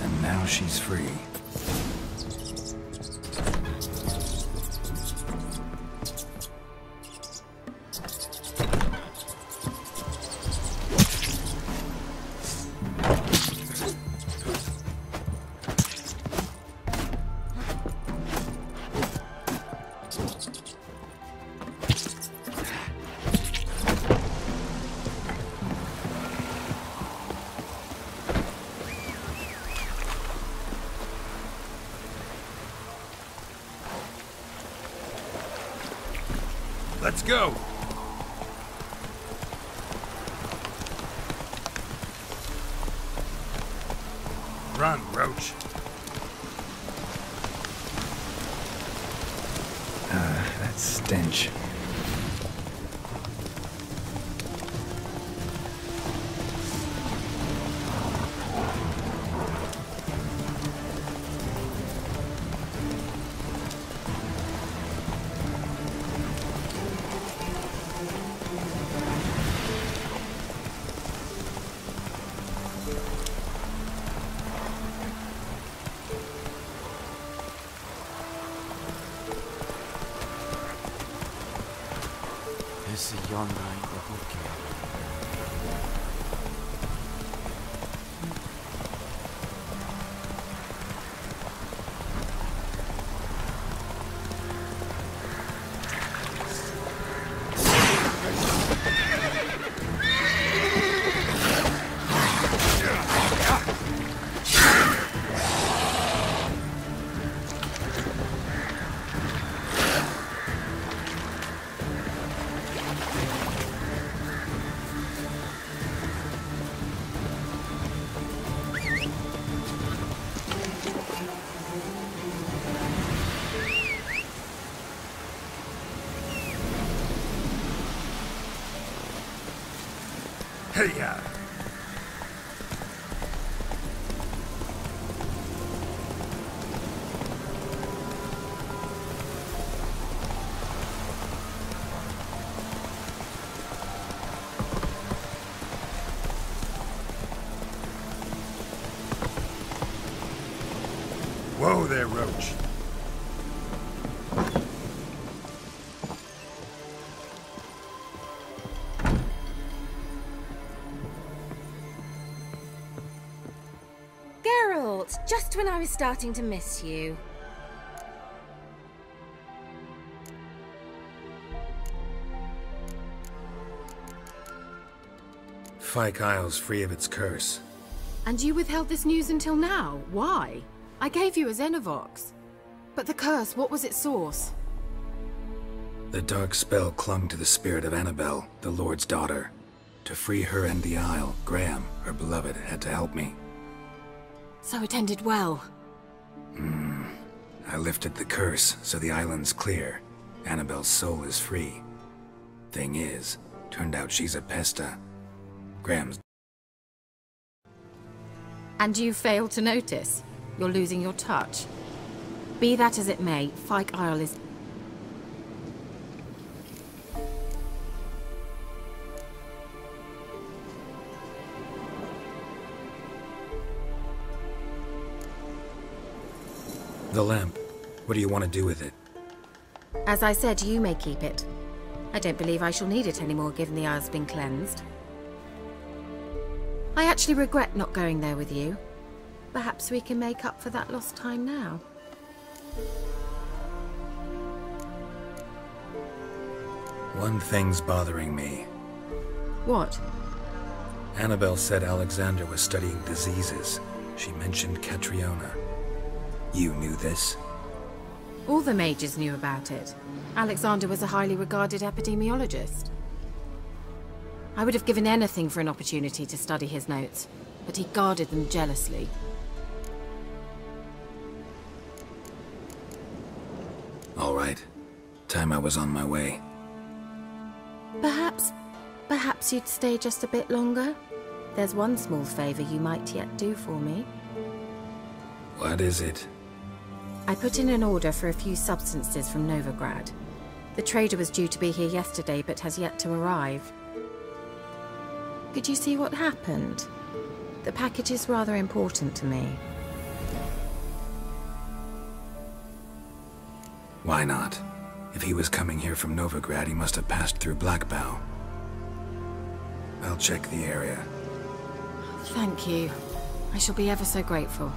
And now she's free. Let's go! Run, Roach. That stench. Ese yonder ain't the hook. Hey-ya! Whoa there, Roach. Just when I was starting to miss you. Fyke Isle's free of its curse. And you withheld this news until now? Why? I gave you a Xenovox. But the curse, what was its source? The dark spell clung to the spirit of Annabelle, the Lord's daughter. To free her and the Isle, Graham, her beloved, had to help me. So it ended well. I lifted the curse, so the island's clear. Annabelle's soul is free. Thing is, turned out she's a pesta. Graham's... And you failed to notice? You're losing your touch. Be that as it may, Fyke Isle is... The lamp. What do you want to do with it? As I said, you may keep it. I don't believe I shall need it anymore, given the Isle's been cleansed. I actually regret not going there with you. Perhaps we can make up for that lost time now. One thing's bothering me. What? Annabelle said Alexander was studying diseases. She mentioned Catriona. You knew this? All the mages knew about it. Alexander was a highly regarded epidemiologist. I would have given anything for an opportunity to study his notes, but he guarded them jealously. All right. Time I was on my way. Perhaps you'd stay just a bit longer? There's one small favor you might yet do for me. What is it? I put in an order for a few substances from Novigrad. The trader was due to be here yesterday, but has yet to arrive. Could you see what happened? The package is rather important to me. Why not? If he was coming here from Novigrad, he must have passed through Blackbow. I'll check the area. Thank you. I shall be ever so grateful.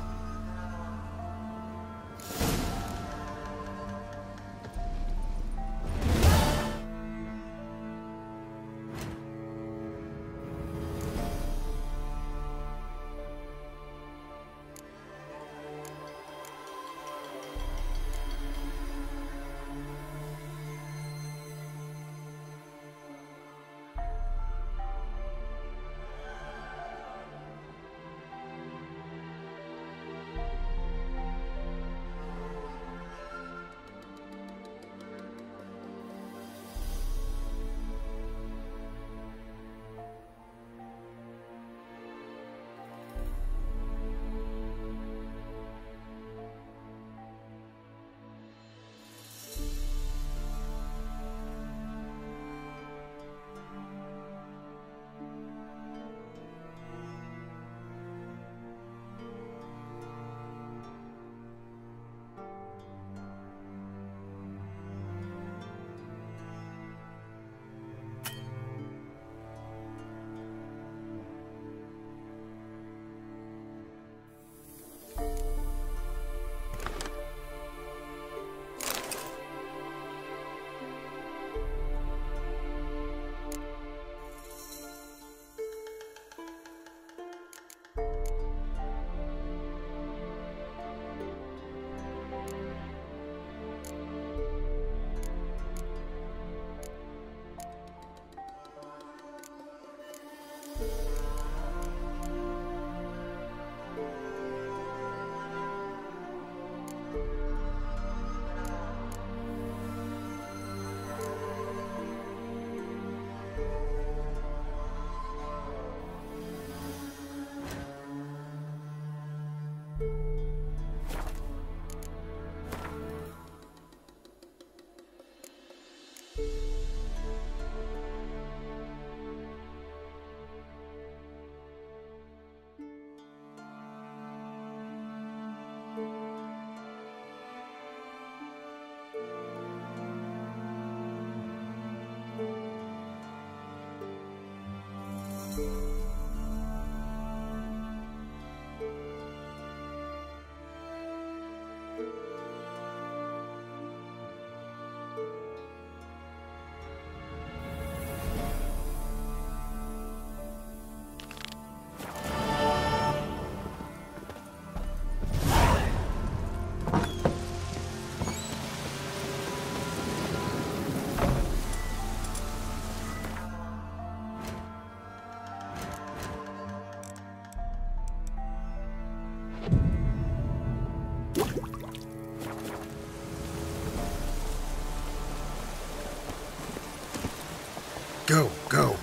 Go, go.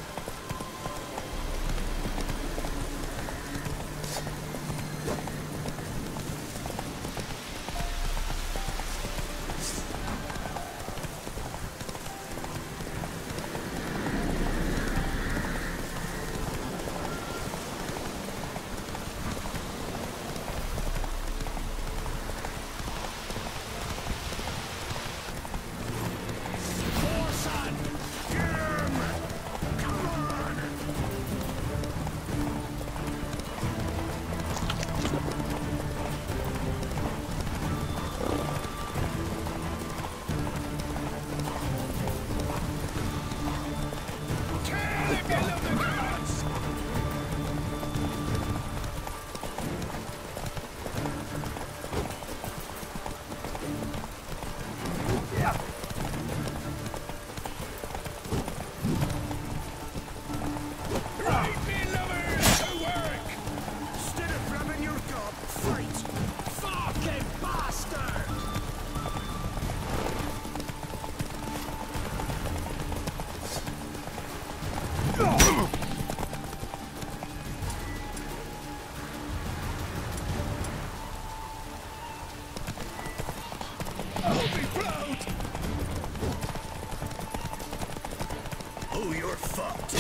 Oh, you're fucked.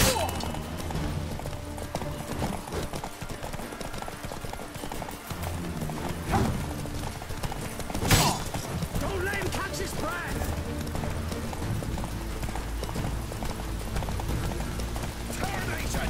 Don't let him catch his breath! Termination!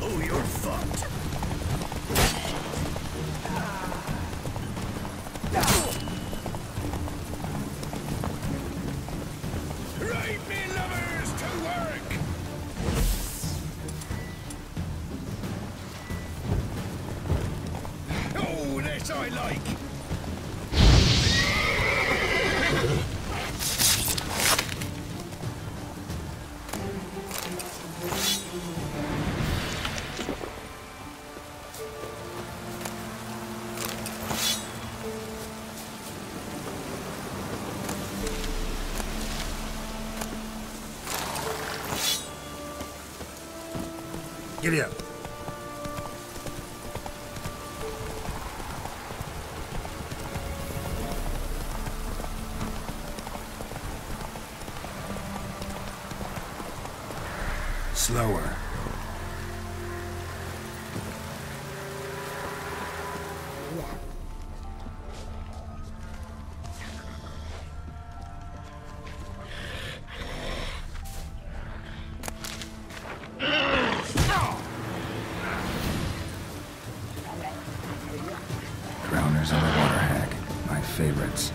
Oh, you're fucked. Right, me lovers, to work! Oh, this I like! Giddy up. Slower. Drowners on the water hag. My favorites.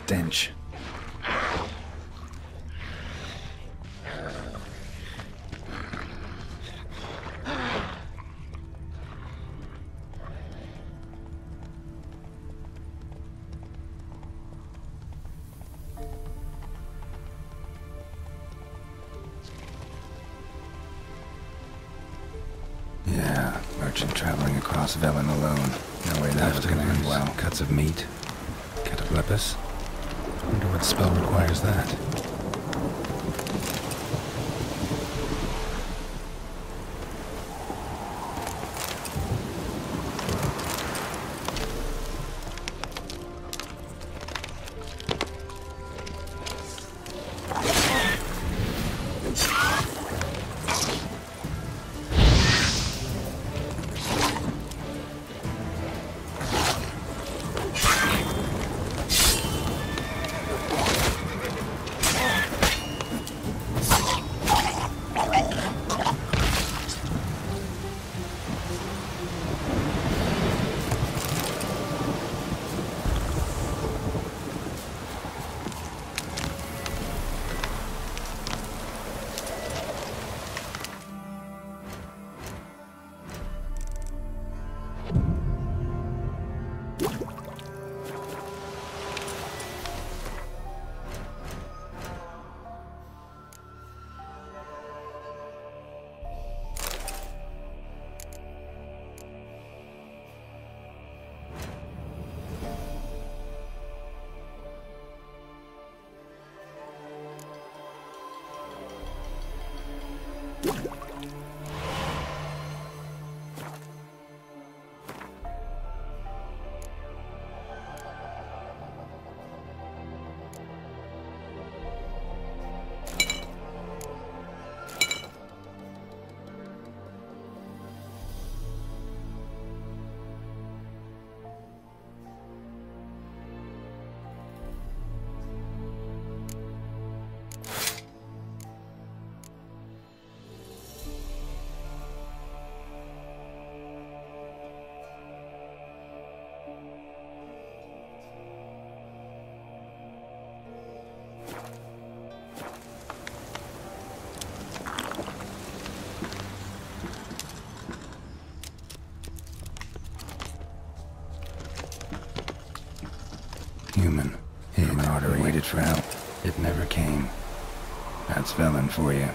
stench. Yeah, merchant traveling across Velen alone. No way that was gonna end well. Cuts of meat. Cataplepis. Wonder what spell requires that. Human. Human artery waited for help. It never came. That's Velen for you.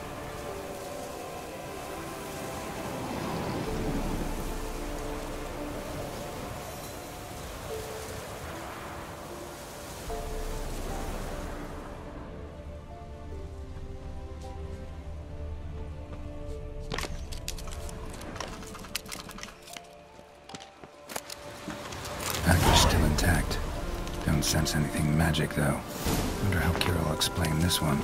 Package still intact. Don't sense anything magic, though. Wonder how Kira will explain this one.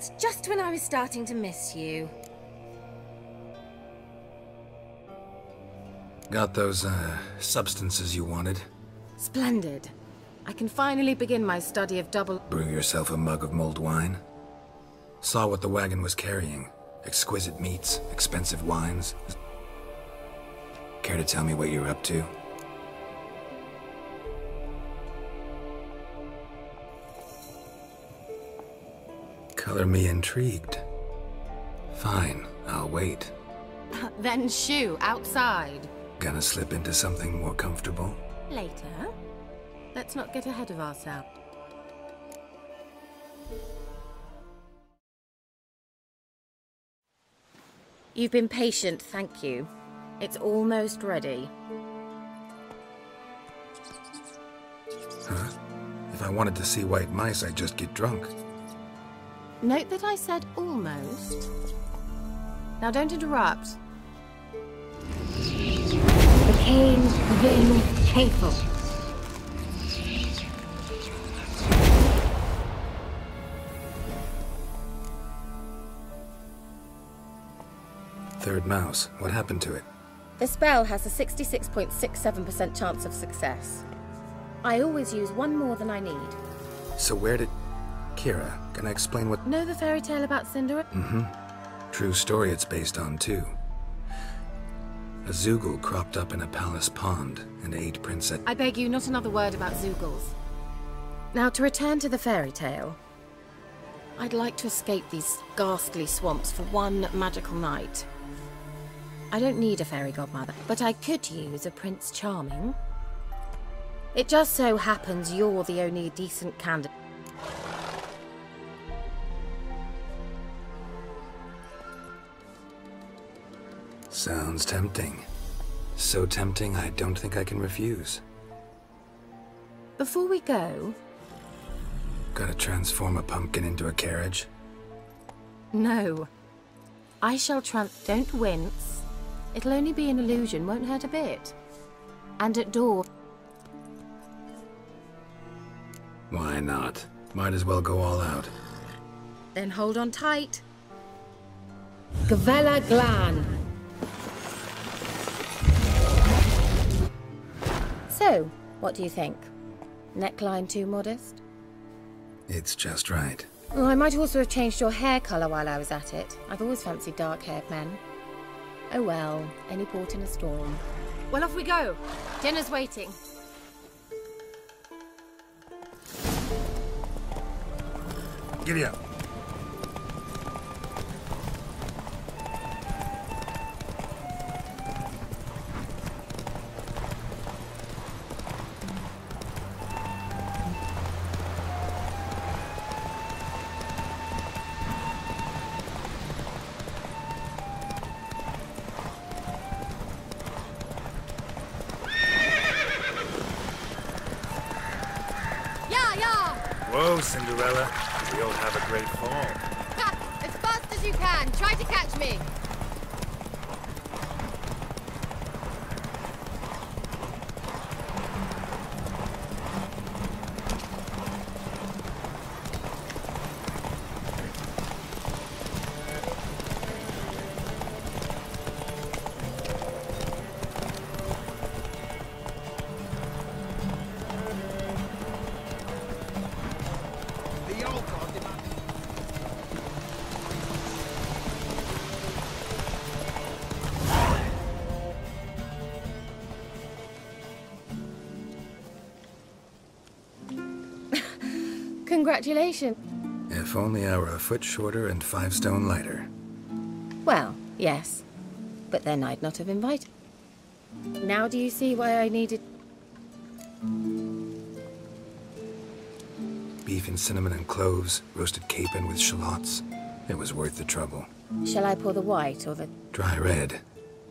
Geralt, just when I was starting to miss you. Got those, substances you wanted? Splendid. I can finally begin my study of double... Brew yourself a mug of mulled wine? Saw what the wagon was carrying. Exquisite meats, expensive wines. Care to tell me what you're up to? Color me intrigued. Fine, I'll wait. Then shoo, outside. Gonna slip into something more comfortable? Later. Let's not get ahead of ourselves. You've been patient, thank you. It's almost ready. Huh? If I wanted to see white mice, I'd just get drunk. Note that I said almost. Now don't interrupt. The cane within faithful. Third mouse. What happened to it? The spell has a 66.67% chance of success. I always use one more than I need. So where did... Kira, can I explain what... Know the fairy tale about Cinderella? Mm-hmm. True story it's based on, too. A Zoogle cropped up in a palace pond and ate Princess... I beg you, not another word about Zoogles. Now, to return to the fairy tale. I'd like to escape these ghastly swamps for one magical night. I don't need a fairy godmother, but I could use a Prince Charming. It just so happens you're the only decent candidate. Sounds tempting. So tempting, I don't think I can refuse. Before we go... Gotta transform a pumpkin into a carriage? No. I shall Don't wince. It'll only be an illusion, won't hurt a bit. And at door... Why not? Might as well go all out. Then hold on tight. Gavella Glan. So, what do you think? Neckline too modest? It's just right. Well, I might also have changed your hair colour while I was at it. I've always fancied dark-haired men. Oh well, any port in a storm. Well, off we go. Dinner's waiting. Giddy up. Whoa, Cinderella. We'll have a great fall. Ha! As fast as you can. Try to catch me. Congratulations. If only I were a foot shorter and 5 stone lighter. Well, yes. But then I'd not have invited. Now do you see why I needed... Beef and cinnamon and cloves, roasted capon with shallots. It was worth the trouble. Shall I pour the white or the... Dry red,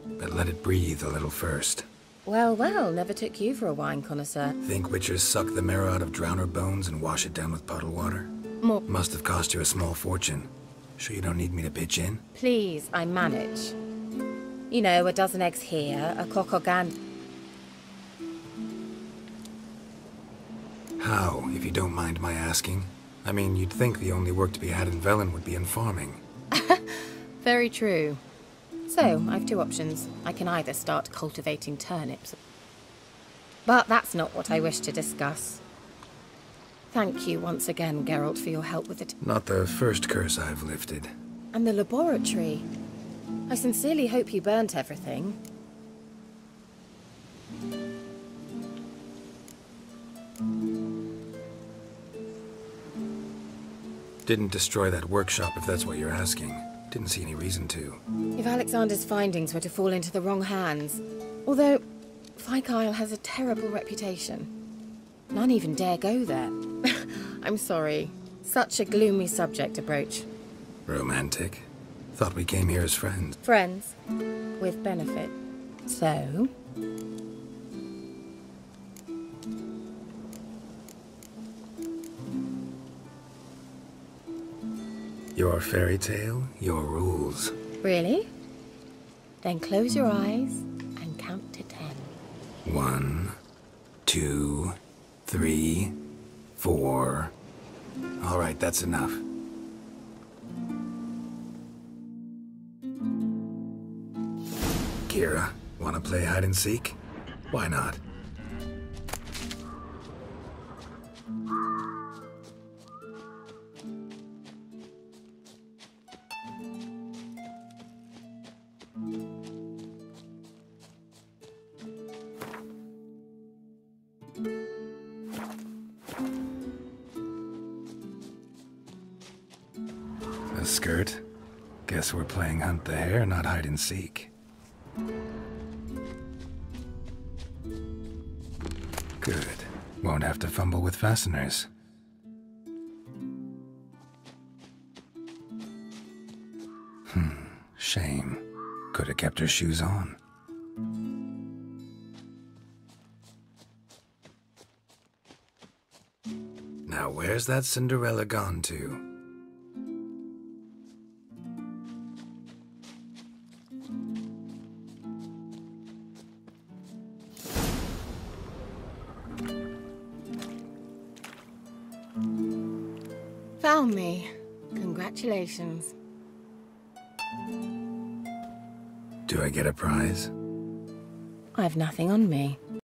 but let it breathe a little first. Well, well, never took you for a wine connoisseur. Think witchers suck the marrow out of drowner bones and wash it down with puddle water? More... Must have cost you a small fortune. Sure you don't need me to pitch in? Please, I manage. You know, a dozen eggs here, a cock or gander. How, if you don't mind my asking? I mean, you'd think the only work to be had in Velen would be in farming. Very true. So, I've two options. I can either start cultivating turnips. But that's not what I wish to discuss. Thank you once again, Geralt, for your help with it. Not the first curse I've lifted. And the laboratory. I sincerely hope you burnt everything. Didn't destroy that workshop, if that's what you're asking. Didn't see any reason to. If Alexander's findings were to fall into the wrong hands... Although, Fyke Isle has a terrible reputation. None even dare go there. I'm sorry. Such a gloomy subject to broach. Romantic. Thought we came here as friends. Friends. With benefit. So... Your fairy tale, your rules. Really? Then close your eyes and count to 10. 1, 2, 3, 4. All right, that's enough. Kira, wanna play hide and seek? Why not? A skirt? Guess we're playing hunt the hare, not hide and seek. Good. Won't have to fumble with fasteners. Shame. Could have kept her shoes on. Now where's that Cinderella gone to? Found me. Congratulations. Do I get a prize? I've nothing on me.